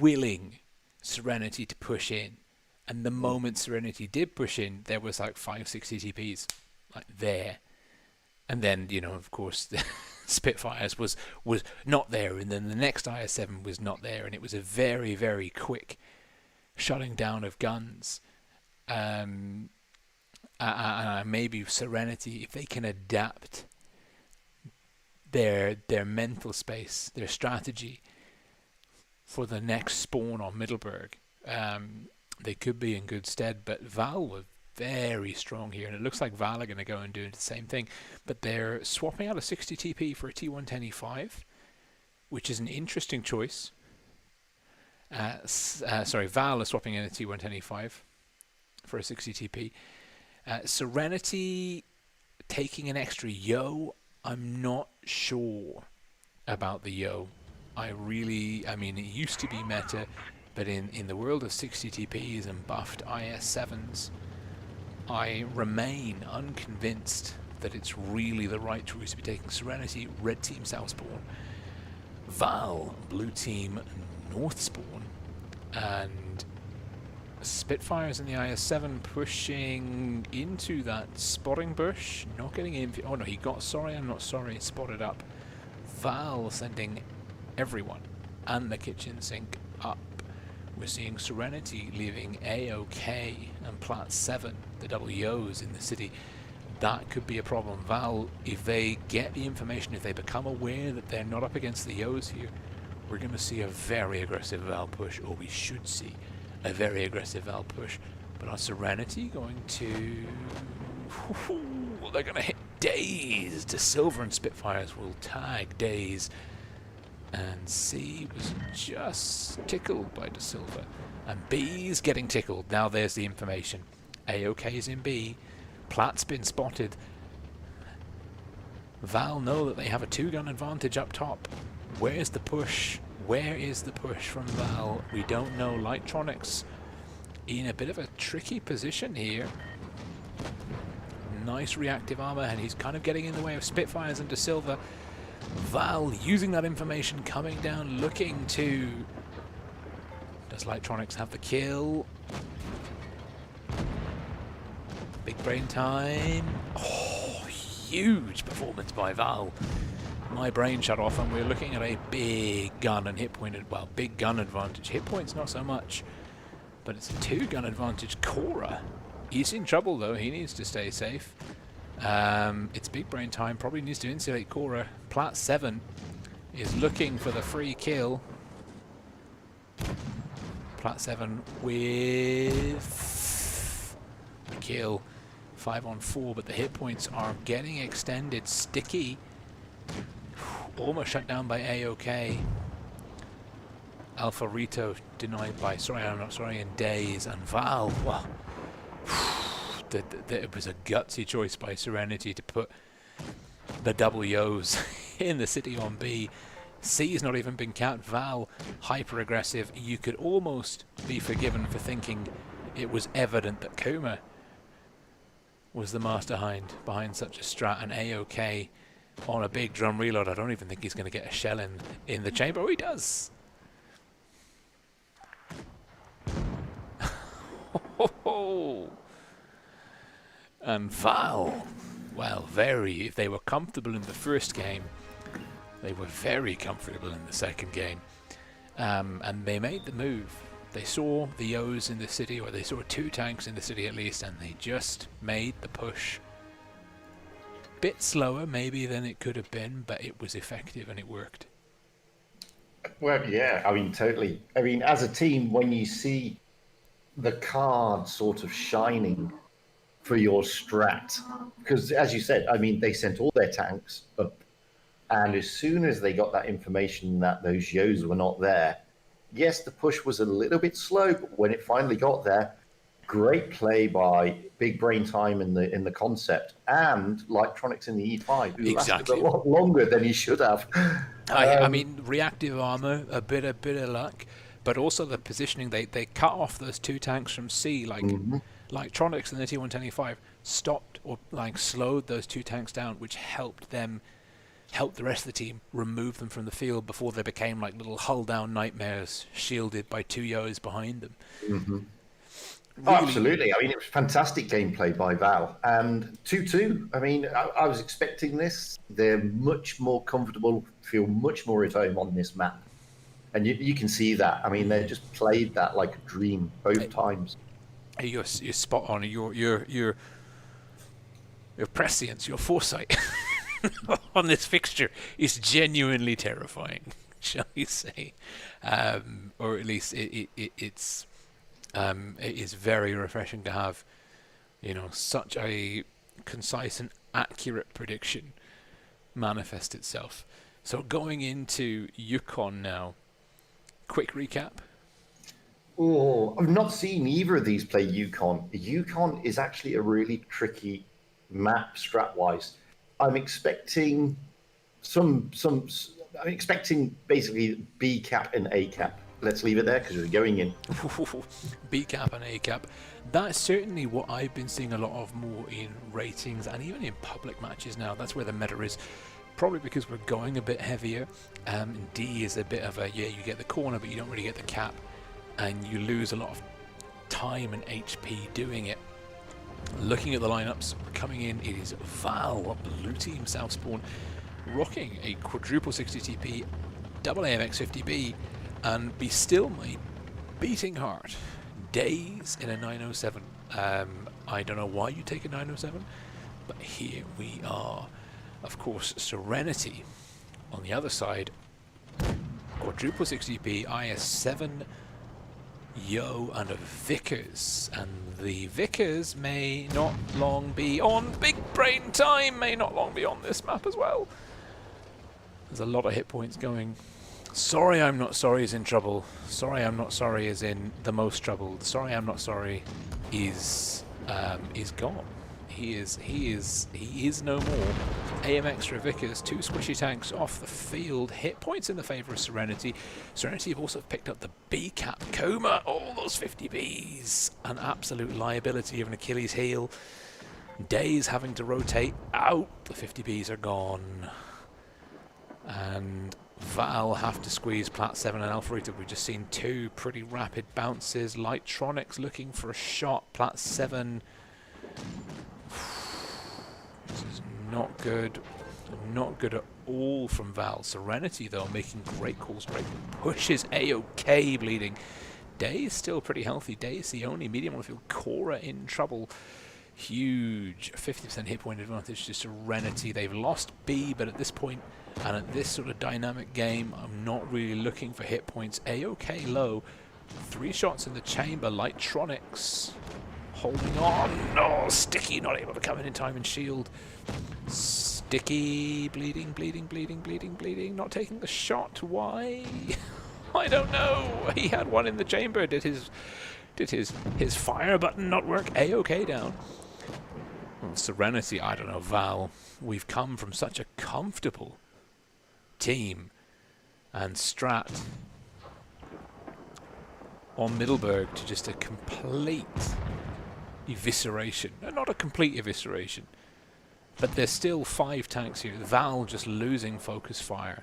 willing Serenity to push in, and the moment Serenity did push in, there was like 5-6 CTPs like there, and then of course the Spitfires was not there, and then the next IS-7 was not there, and it was a very, very quick shutting down of guns. Maybe Serenity, if they can adapt their mental space, their strategy for the next spawn on Middleburg, they could be in good stead. But Val were very strong here, and it looks like Val are going to go and do the same thing. But they're swapping out a 60 TP for a T110E5, which is an interesting choice. Val is swapping in a T110E5 for a 60 TP. Serenity taking an extra Yo. I'm not sure about the Yo. I mean, it used to be meta, but in the world of 60 TPs and buffed IS-7s, I remain unconvinced that it's really the right choice to be taking Serenity, red team south spawn, Val, blue team north spawn, and Spitfires in the IS-7 pushing into that spotting bush, not getting in. Oh no, he got sorry, I'm not sorry, spotted up. Val sending everyone and the kitchen sink up. We're seeing Serenity leaving A-OK and Plat 7, the WOs in the city. That could be a problem. Val, if they get the information, if they become aware that they're not up against the Yos here, we're going to see a very aggressive Val push, or we should see a very aggressive Val push. But are Serenity going to... They're going to hit Daze. De Silva and Spitfires will tag Daze. And C was just tickled by De Silva. And B's getting tickled. Now there's the information. AOK's in B. Platt's been spotted. Val know that they have a 2-gun advantage up top. Where's the push? Where is the push from Val? We don't know. Lightronics in a bit of a tricky position here. Nice reactive armor, and he's kind of getting in the way of Spitfires and De Silva. Val using that information, coming down, looking to... Does Lightronics have the kill? Big brain time. Oh, huge performance by Val. My brain shut off, and we're looking at a big gun and hit point. Well, big gun advantage. Hit points not so much, but it's a 2-gun advantage. Cora, he's in trouble though. He needs to stay safe. It's big brain time. Probably needs to insulate Cora. Plat 7 is looking for the free kill. Plat 7 with a kill. 5 on 4, but the hit points are getting extended. Sticky. Almost shut down by AOK. Alpha Rito denied by and Days, and Val. Well, it was a gutsy choice by Serenity to put the double Yos in the city on B. C's not even been capped. Val, hyper aggressive. You could almost be forgiven for thinking it was evident that Kuma was the mastermind behind such a strat, and AOK on a big drum reload. I don't even think he's going to get a shell in the chamber. Oh, he does. And Val, well, if they were comfortable in the first game, they were very comfortable in the second game. And they made the move. They saw the Yos in the city, or they saw 2 tanks in the city at least, and they just made the push. Bit slower maybe than it could have been, but it was effective and it worked. Well, yeah, I mean, totally. I mean, as a team, when you see the card sort of shining for your strat, because as you said, I mean, they sent all their tanks up, and as soon as they got that information that those Yos were not there, yes, the push was a little bit slow, but when it finally got there, great play by Big Brain Time in the concept, and Lightronics in the E5, who lasted a lot longer than he should have. I mean, reactive armor, a bit of luck, but also the positioning. They cut off those 2 tanks from C, like Lightronics and the T110E5 stopped or like slowed those 2 tanks down, which helped the rest of the team remove them from the field before they became like little hull down nightmares shielded by 2 Yos behind them. Really, absolutely. I mean, it was fantastic gameplay by Val. And 2-2, I mean, I was expecting this. They're much more comfortable, feel much more at home on this map. And you can see that. I mean, they just played that like a dream both times. You're spot on. Your prescience, your foresight on this fixture is genuinely terrifying, shall we say. Or at least it is very refreshing to have, such a concise and accurate prediction manifest itself. So going into Yukon now, quick recap. Oh, I've not seen either of these play Yukon. Yukon is actually a really tricky map strat-wise. I'm expecting I'm expecting basically B cap and A cap. Let's leave it there because we're going in. B cap and A cap. That's certainly what I've been seeing a lot of more in ratings and even in public matches now. That's where the meta is. Probably because we're going a bit heavier. D is a bit of a, you get the corner, but you don't really get the cap. And you lose a lot of time and HP doing it. Looking at the lineups coming in, it is Val, blue team South Spawn, rocking a quadruple 60 TP, double AMX 50B, and be still my beating heart. Days in a 907. I don't know why you take a 907, but here we are. Of course, Serenity on the other side, quadruple 60p, IS7, Yo, and a Vickers. And the Vickers may not long be on. Big Brain Time may not long be on this map as well. There's a lot of hit points going Sorry I'm not sorry is in trouble. Sorry I'm not sorry is in the most trouble. Sorry I'm not sorry is gone. He is no more. AM Extra Vickers, 2 squishy tanks off the field. Hit points in the favour of Serenity. Serenity have also picked up the B-cap coma. All those 50Bs. An absolute liability of an Achilles heel. Days having to rotate out. The 50Bs are gone. And Val have to squeeze Plat 7 and Alpharita. We've just seen 2 pretty rapid bounces. Lightronics looking for a shot. Plat 7. This is not good. Not good at all from Val. Serenity, though, making great calls. Great pushes. A-OK bleeding. Day is still pretty healthy. Day is the only medium on the field. Cora in trouble. Huge 50% hit point advantage to Serenity. They've lost B, but at this point, and at this sort of dynamic game, I'm not really looking for hit points. A-OK low. 3 shots in the chamber. Lightronics holding on. No, Sticky not able to come in time and shield. Sticky bleeding, bleeding, bleeding, bleeding, bleeding. Not taking the shot. Why? I don't know. He had one in the chamber. Did his fire button not work? A-OK down. Well, Serenity, I don't know, Val. We've come from such a comfortable team and strat on Middleburg to just a complete evisceration. Not a complete evisceration, but there's still 5 tanks here. Val just losing focus fire.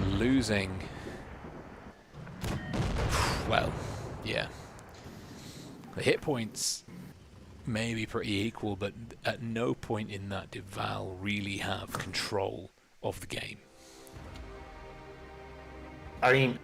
Losing. Well, yeah. The hit points may be pretty equal, but at no point in that did Val really have control of the game. I mean,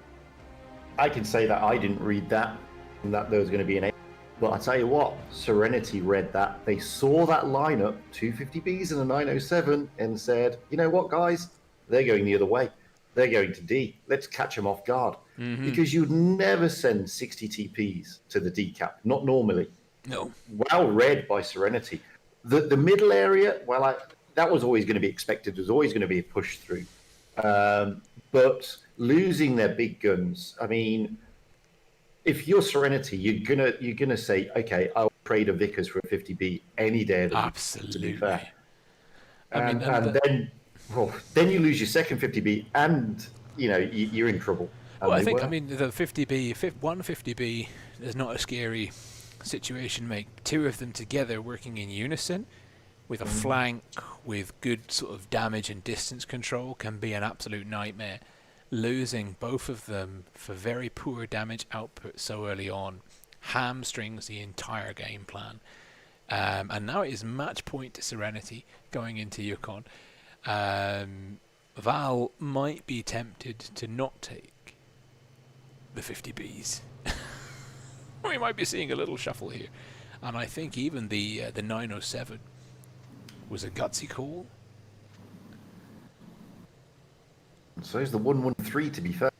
I can say that I didn't read that, and that there was going to be an 8. But I tell you what, Serenity read that. They saw that lineup, 250Bs and a 907, and said, you know what, guys? They're going the other way. They're going to D. Let's catch them off guard. Mm-hmm. Because you'd never send 60 TPs to the D cap, not normally. No. Well read by Serenity. The middle area, well, that was always going to be expected. There's always going to be a push through. But losing their big guns, I mean, if you're Serenity, you're gonna say, okay, I'll trade a Vickers for a 50B any day of the week. Absolutely. To be fair. And then you lose your second 50B, and you're in trouble. Well, I mean, the 50B, one 50B is not a scary situation. Make 2 of them together working in unison with a flank with good sort of damage and distance control can be an absolute nightmare. Losing both of them for very poor damage output so early on hamstrings the entire game plan. And now it is match point to Serenity going into Yukon. Val might be tempted to not take the 50Bs. We might be seeing a little shuffle here. And I think even the 907 was a gutsy call. So is the 113, to be fair.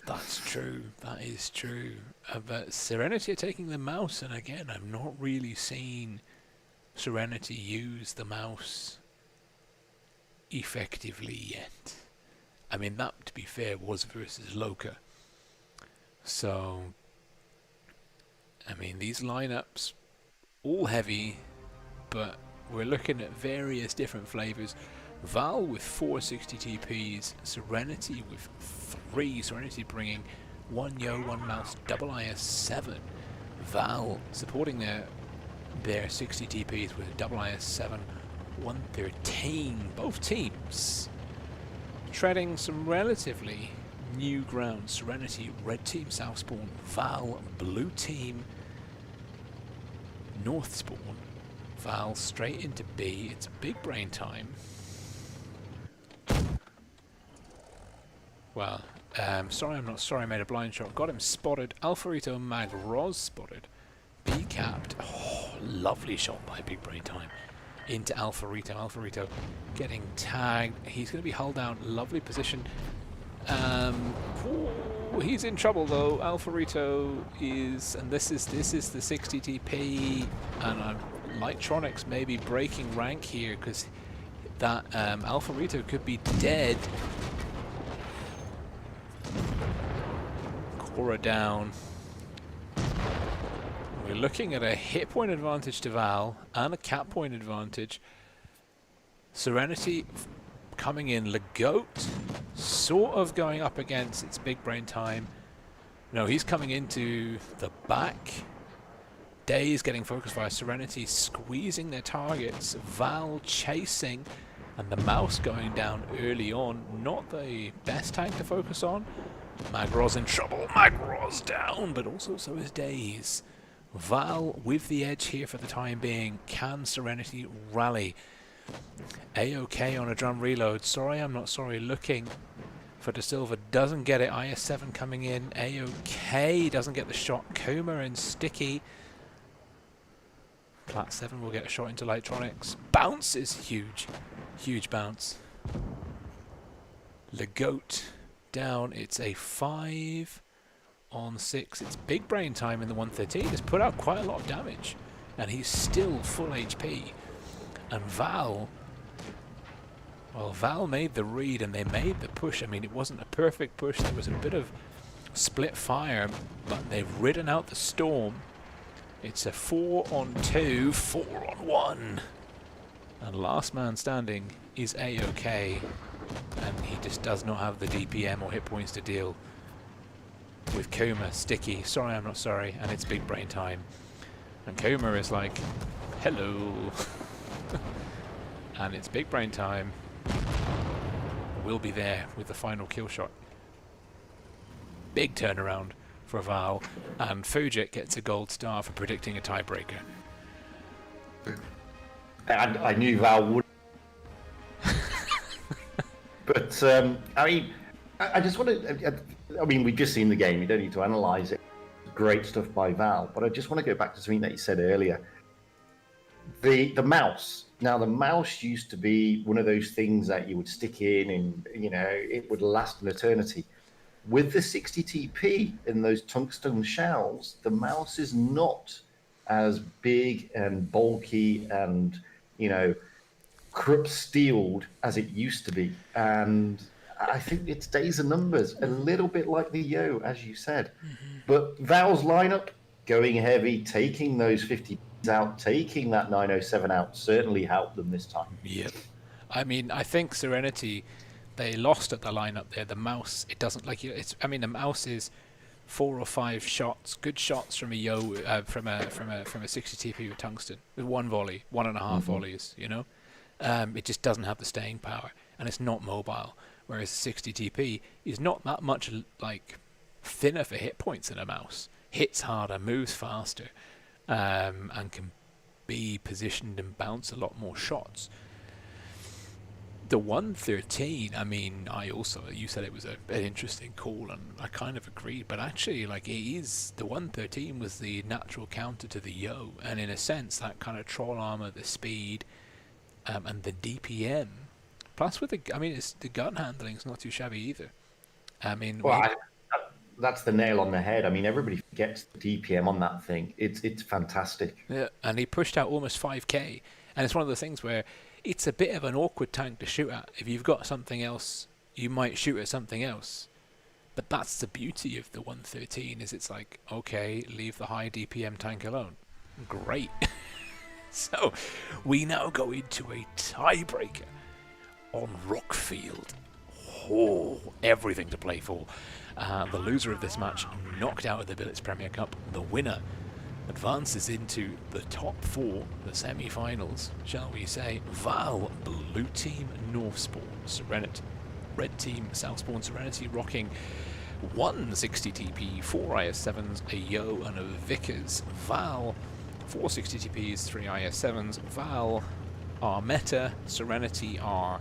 That's true. That is true. But Serenity are taking the mouse, and again, I'm not really seeing Serenity use the mouse effectively yet. I mean, that, to be fair, was versus Loka. So, I mean, these lineups, all heavy, but we're looking at various different flavors. Val with 460 TPs, Serenity with 3. Serenity bringing 1 Yo, 1 Mouse, double IS7. Val supporting their 60 TPs with double IS7, 113. Both teams treading some relatively new ground. Serenity, red team south spawn. Val, blue team north spawn. Val straight into B. It's big brain time. Well, sorry I'm not sorry I made a blind shot. Got him spotted. Alfarito Mag Roz spotted. B capped. Oh, lovely shot by Big Brain Time. Into Alfarito. Alfarito getting tagged. He's going to be hull down. Lovely position. He's in trouble though. Alfarito is, and this is the 60 TP, and Lightronics may be breaking rank here because that Alfarito could be dead Aura down. We're looking at a hit point advantage to Val and a cap point advantage. Serenity coming in. Legoat sort of going up against its big brain time. No, he's coming into the back. Days getting focused via Serenity, squeezing their targets. Val chasing, and the mouse going down early on. Not the best tank to focus on. Magraw's in trouble. Magraw's down, but also so is Days. Val with the edge here for the time being. Can Serenity rally? A-OK on a drum reload. Sorry, I'm not sorry. Looking for De Silva. Doesn't get it. IS-7 coming in. A-OK doesn't get the shot. Coma and Sticky. Plat 7 will get a shot into Lightronics. Bounce is huge. Huge bounce. Legoat down. It's a 5 on 6. It's big brain time in the 113. He's put out quite a lot of damage. And he's still full HP. And Val... Well, Val made the read and they made the push. I mean, it wasn't a perfect push. There was a bit of split fire. But they've ridden out the storm. It's a 4 on 2, 4 on 1. And last man standing is A-OK. And he just does not have the DPM or hit points to deal with Coma. Sticky. Sorry, I'm not sorry. And it's big brain time. And Coma is like, hello. And it's big brain time. We'll be there with the final kill shot. Big turnaround for Val, and Fujit gets a gold star for predicting a tiebreaker. I knew Val would. But, I mean, I just want to... I mean, we've just seen the game. You don't need to analyse it. Great stuff by Val. But I just want to go back to something that you said earlier. The mouse. Now, the mouse used to be one of those things that you would stick in and, you know, it would last an eternity. With the 60 TP in those tungsten shells, the mouse is not as big and bulky and, you know, Krupp steeled as it used to be. And I think it's days and numbers, a little bit like the Yo, as you said. Mm-hmm. But Val's lineup, going heavy, taking those 50 out, taking that 907 out, certainly helped them this time. Yep. I mean, I think Serenity, they lost at the lineup there. The mouse, it doesn't like you. It's. I mean, the mouse is 4 or 5 shots, good shots from a Yo, from a 60 TP with tungsten with 1 volley, 1.5 volleys. You know, it just doesn't have the staying power, and it's not mobile. Whereas 60 TP is not that much like thinner for hit points than a mouse. Hits harder, moves faster, and can be positioned and bounce a lot more shots. The 113, I mean, you said it was an interesting call, and I kind of agreed, but actually, like, the 113 was the natural counter to the Yo, and in a sense, that kind of troll armor, the speed, and the DPM, plus with the gun handling is not too shabby either. I mean, that's the nail on the head. I mean, everybody forgets the DPM on that thing. It's fantastic. Yeah, and he pushed out almost 5k, and it's one of the things where it's a bit of an awkward tank to shoot at. If you've got something else, you might shoot at something else. But that's the beauty of the 113, is it's like, okay, leave the high DPM tank alone. Great. So, we now go into a tiebreaker on Rockfield. Oh, everything to play for. The loser of this match knocked out of the Billets Premier Cup. The winner advances into the top 4, the semi-finals, shall we say. Val, Blue Team, Northspawn, Serenity. Red Team, Southspawn, Serenity, rocking 160 TP, 4 IS-7s, a Yo and a Vickers. Val, 460 TPs, 3 IS-7s. Val are meta, Serenity are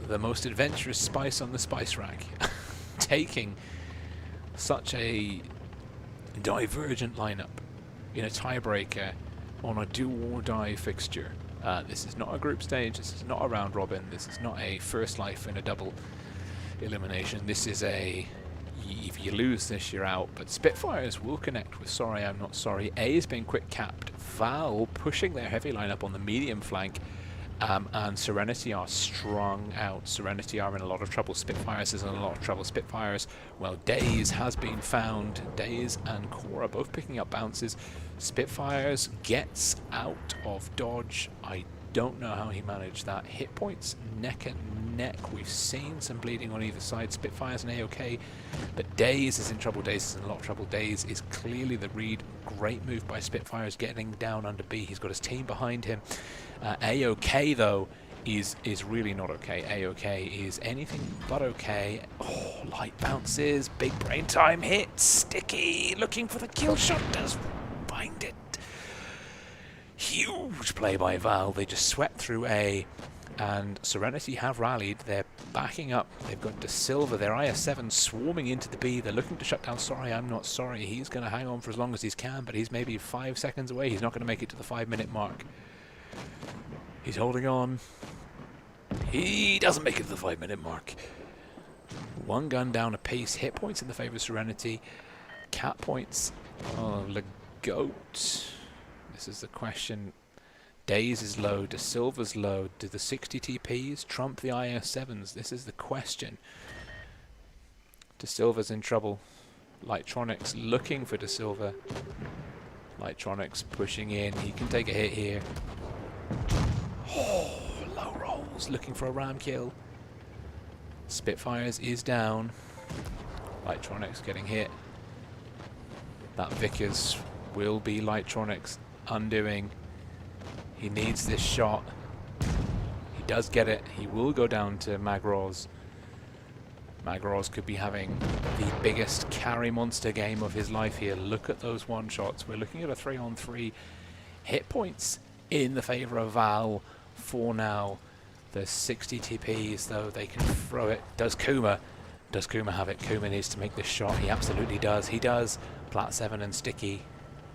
the most adventurous spice on the spice rack. Taking such a divergent lineup in a tiebreaker on a do-or-die fixture. This is not a group stage, this is not a round robin, this is not a first life in a double elimination. This is if you lose this, you're out. But Spitfires will connect with Sorry I'm Not Sorry. A has been quick capped. Val pushing their heavy lineup on the medium flank, And Serenity are strung out. Serenity are in a lot of trouble. Spitfires is in a lot of trouble. Spitfires, well, Daze has been found. Daze and Cora both picking up bounces. Spitfires gets out of dodge. I don't know how he managed that. Hit points neck and neck. We've seen some bleeding on either side. Spitfires and AOK, but Daze is in trouble. Daze is in a lot of trouble. Daze is clearly the read. Great move by Spitfires getting down under B. He's got his team behind him. AOK though is really not okay. AOK is anything but okay. Oh, light bounces, big brain time hit, Sticky looking for the kill shot, does find it. Huge play by Val. They just swept through A, and Serenity have rallied. They're backing up. They've got De Silva, their IS-7 swarming into the B. They're looking to shut down Sorry I'm Not Sorry. He's going to hang on for as long as he can, but he's maybe 5 seconds away. He's not going to make it to the 5-minute mark. He's holding on. He doesn't make it to the 5-minute mark. One gun down apiece. Hit points in the favor of Serenity. Cat points. Oh, the goat. This is the question. Daze is low. De Silva's low. Do the 60 TPs trump the IS-7s? This is the question. De Silva's in trouble. Lightronics looking for De Silva. Lightronics pushing in. He can take a hit here. Oh, low rolls, looking for a ram kill. Spitfires is down. Lightronics getting hit. That Vickers will be Lightronics undoing. He needs this shot. He does get it. He will go down to Magros. Magros could be having the biggest carry monster game of his life here. Look at those one shots. We're looking at a 3-on-3. Hit points in the favor of Val for now. There's 60 TPs though, they can throw it. Does Kuma have it? Kuma needs to make this shot. He absolutely does. He does. Plat 7 and Sticky.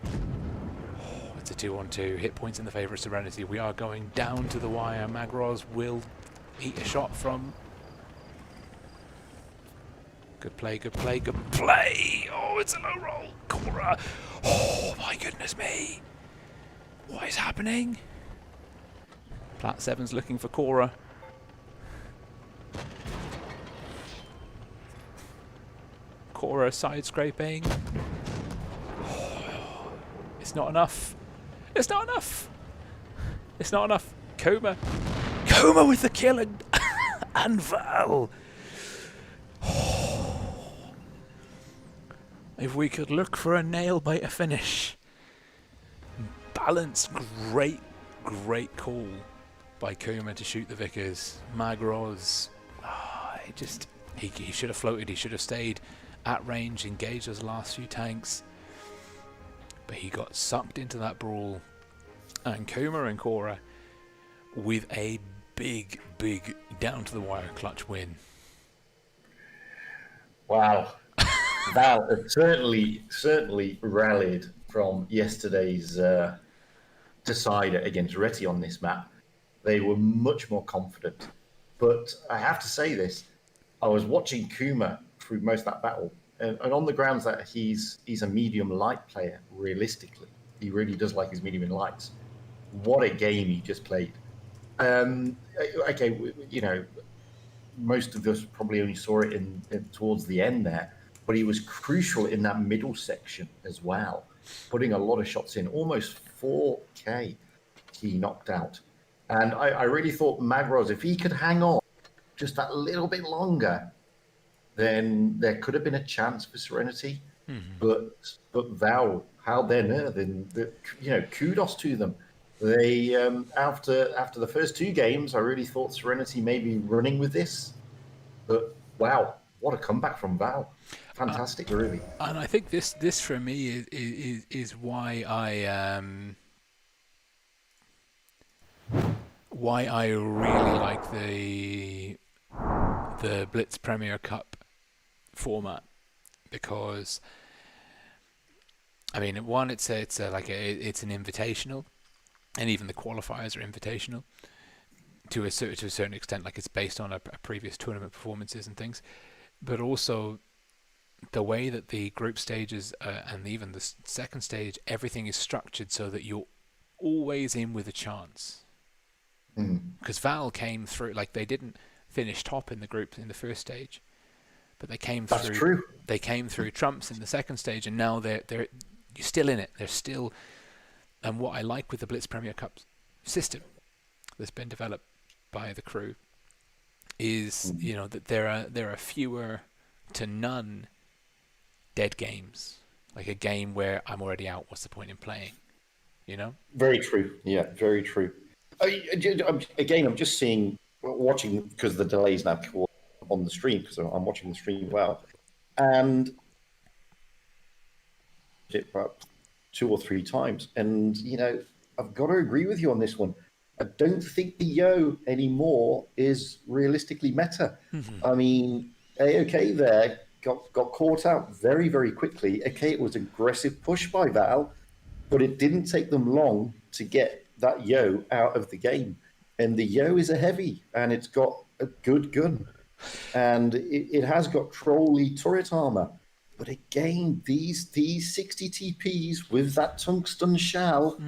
Oh, it's a 2-on-2. Hit points in the favor of Serenity. We are going down to the wire. Magros will eat a shot from... Good play, good play, good play! Oh, it's a low roll. Cora. Oh, my goodness me. What is happening? Plat 7's looking for Cora. Cora side scraping. Oh, it's not enough. It's not enough. It's not enough. Kuma with the kill and Val. Oh. If we could look for a nail biter finish. Balance, great call by Kuma to shoot the Vickers. Magros, he should have floated, he should have stayed at range, engaged those last few tanks. But he got sucked into that brawl. And Kuma and Cora with a big down to the wire clutch win. Wow. Val certainly rallied from yesterday's decider against Reti on this map. They were much more confident. But I have to say this, I was watching Kuma through most of that battle, and on the grounds that he's a medium light player, realistically. He really does like his medium and lights. What a game he just played. Okay, you know, most of us probably only saw it in towards the end there, but he was crucial in that middle section as well, putting a lot of shots in, almost 4K he knocked out. And I really thought Magros, if he could hang on just that little bit longer, then there could have been a chance for Serenity. Mm-hmm. But Val held their nerve, and kudos to them. They after the first two games, I really thought Serenity may be running with this, but wow, what a comeback from Val! Fantastic, really. And I think this for me is why I really like the Blitz Premier Cup format, because I mean, one, it's an invitational, and even the qualifiers are invitational to a certain extent. Like, it's based on a previous tournament performances and things, but also the way that the group stages and even the second stage, everything is structured so that you're always in with a chance. because Val came through, like they didn't finish top in the group in the first stage, but they came That's through. true. They came through trumps in the second stage, and now they're you're still in it. They're still. And what I like with the Blitz Premier Cup system that's been developed by the crew is, that there are fewer to none dead games. Like a game where I'm already out. What's the point in playing? Very true. Yeah, very true. Again, I'm just watching because the delays now on the stream because I'm watching the stream well, and it about 2 or 3 times, and I've got to agree with you on this one. I don't think the yo anymore is realistically meta. I mean, AOK there got caught out very, very quickly. Okay, it was aggressive push by Val, but it didn't take them long to get that yo out of the game. And the yo is a heavy, and it's got a good gun, and it has got trolley turret armor. But again, these 60 TPs with that tungsten shell.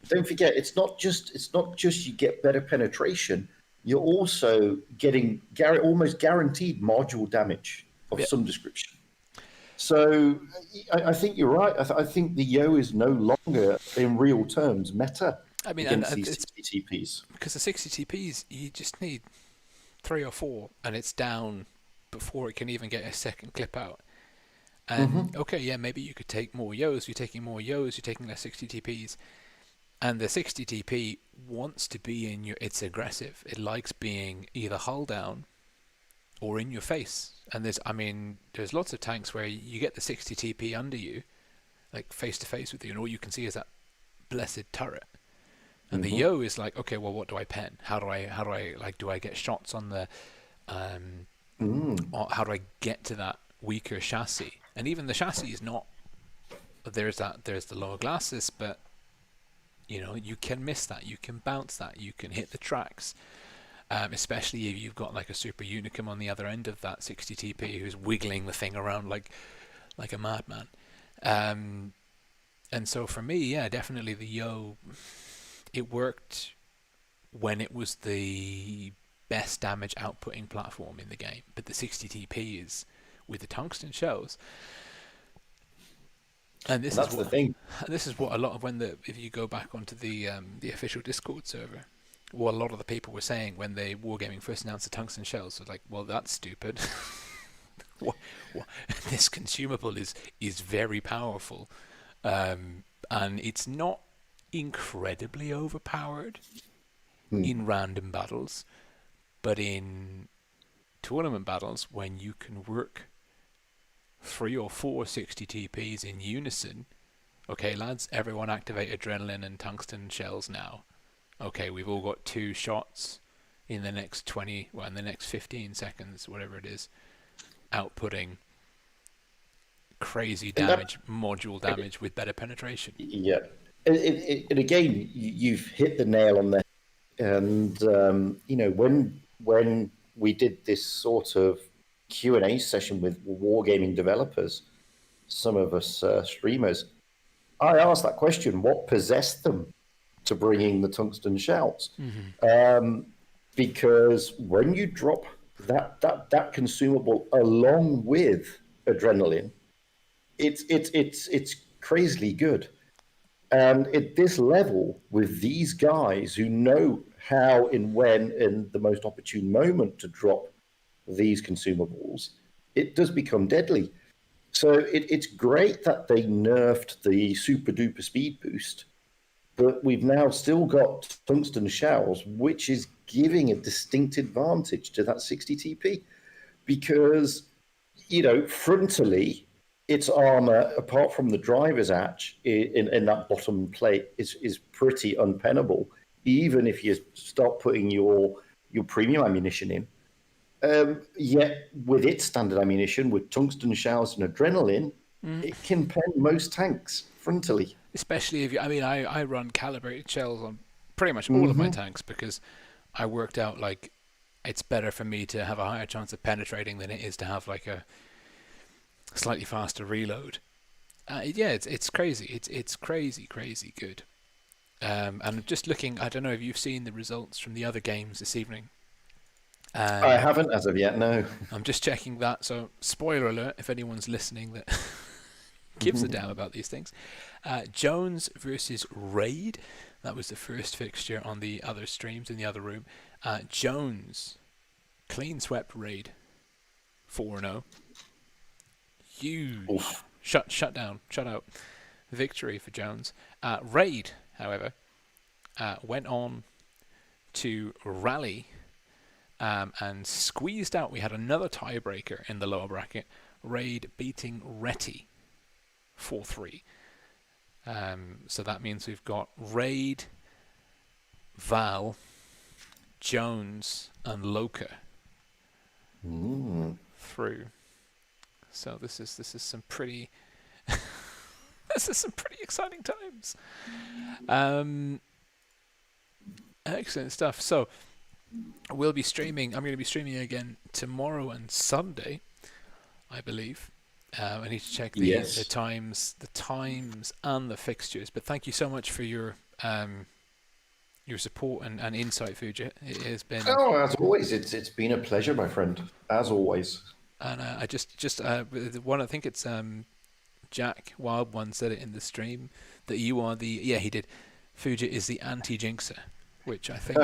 Don't forget, it's not just you get better penetration. You're also getting almost guaranteed module damage of some description. So I think you're right. I think the yo is no longer, in real terms, meta. I mean, against these 60 TPs. Because the 60 TPs, you just need 3 or 4, and it's down before it can even get a second clip out. And okay, yeah, maybe you could take more yos. You're taking more yos. You're taking less 60 TPs, and the 60 TP wants to be in your. It's aggressive. It likes being either hull down or in your face. And there's lots of tanks where you get the 60 TP under you, like face to face with you, and all you can see is that blessed turret. And the yo is like, okay, well, what do I pen? How do I like? Do I get shots on the? Or how do I get to that weaker chassis? And even the chassis is not. There's the lower glasses, but you can miss that. You can bounce that. You can hit the tracks. Especially if you've got like a super unicum on the other end of that 60 TP who's wiggling the thing around like a madman. And so for me, yeah, definitely the yo. It worked when it was the best damage outputting platform in the game, but the 60 TP is with the tungsten shells. And this is the thing. This is what a lot of if you go back onto the official Discord server, what a lot of the people were saying when they Wargaming first announced the tungsten shells was like, well, that's stupid. what? This consumable is very powerful, and it's not incredibly overpowered in random battles, but in tournament battles when you can work 3 or 4 60 TPs in unison. Okay, lads, everyone activate adrenaline and tungsten shells now. Okay, we've all got 2 shots in the next 15 seconds, whatever it is, outputting crazy damage, module damage with better penetration. Yeah. And again, you've hit the nail on the head. And, when we did this sort of Q&A session with wargaming developers, some of us streamers, I asked that question, what possessed them to bringing the tungsten shells? Because when you drop that consumable along with adrenaline, it's crazily good. And at this level, with these guys who know how and when in the most opportune moment to drop these consumables, it does become deadly. So it's great that they nerfed the super duper speed boost, but we've now still got tungsten shells, which is giving a distinct advantage to that 60 TP because, frontally, its armor, apart from the driver's hatch in that bottom plate, is pretty unpennable, even if you start putting your premium ammunition in. Yet with its standard ammunition, with tungsten shells and adrenaline, it can pen most tanks frontally. Especially if I run calibrated shells on pretty much all of my tanks because I worked out like it's better for me to have a higher chance of penetrating than it is to have like a slightly faster reload. It's crazy. It's crazy good. And just looking, I don't know if you've seen the results from the other games this evening. I haven't as of yet, no. I'm just checking that. So, spoiler alert, if anyone's listening that gives a damn about these things. Jones versus Raid. That was the first fixture on the other streams in the other room. Jones clean swept Raid 4-0. Huge shut out victory for Jones. Raid, however, went on to rally and squeezed out. We had another tiebreaker in the lower bracket. Raid beating Reti 4-3. So that means we've got Raid, Val, Jones, and Loka through. So this is some pretty this is some pretty exciting times. Excellent stuff. So we'll be streaming. I'm going to be streaming again tomorrow and Sunday, I believe. I need to check the times and the fixtures. But thank you so much for your support and insight, Fuji. It has been. Oh, as always, it's been a pleasure, my friend. As always. And I just one. I think it's Jack Wild One said it in the stream that you are the he did. Fuji is the anti-jinxer, which I think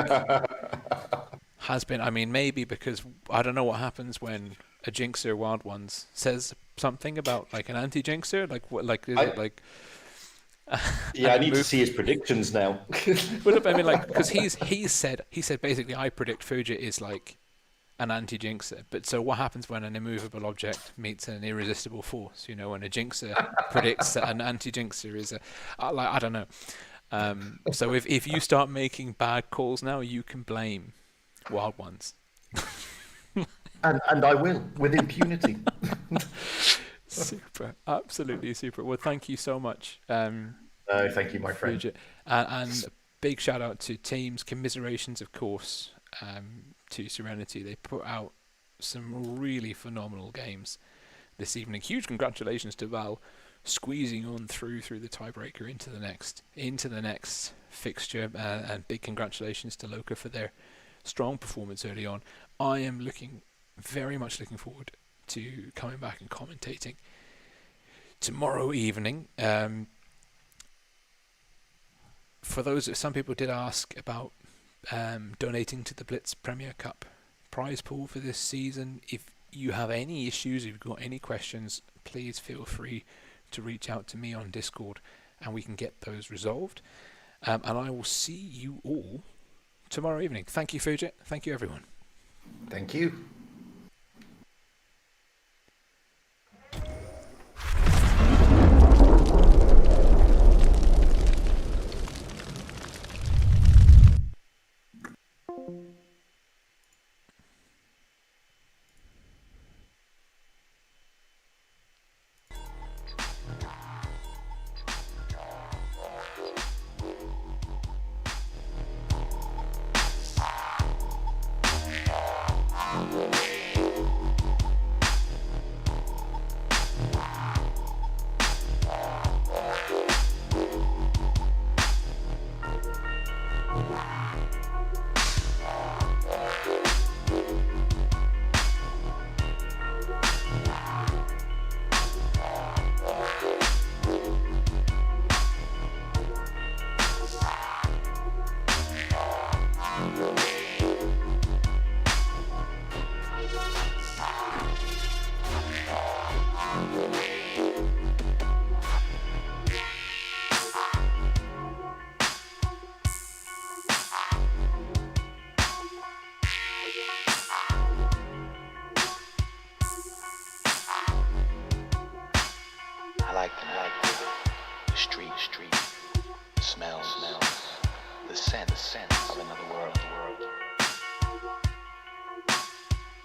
has been. I mean, maybe because I don't know what happens when a jinxer Wild Ones says something about like an anti-jinxer, like what, like is it like? I need to see his predictions now. But I mean, like, because he said basically I predict Fuji is like an anti-jinxer. But so what happens when an immovable object meets an irresistible force? You know, when a jinxer predicts that an anti-jinxer is I don't know. So if you start making bad calls now, you can blame Wild Ones. And I will, with impunity. Super, absolutely super. Well, thank you so much. Thank you, my friend. And a big shout out to teams. Commiserations, of course, to Serenity. They put out some really phenomenal games this evening. Huge congratulations to Val squeezing on through the tiebreaker into the next fixture, and big congratulations to Loka for their strong performance early on. I am very much looking forward to coming back and commentating tomorrow evening. For those, some people did ask about donating to the Blitz Premier Cup prize pool for this season. If you have any issues, if you've got any questions, please feel free to reach out to me on Discord and we can get those resolved. And I will see you all tomorrow evening. Thank you, Fujit. Thank you, everyone. Thank you.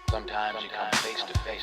Sometimes you come face to face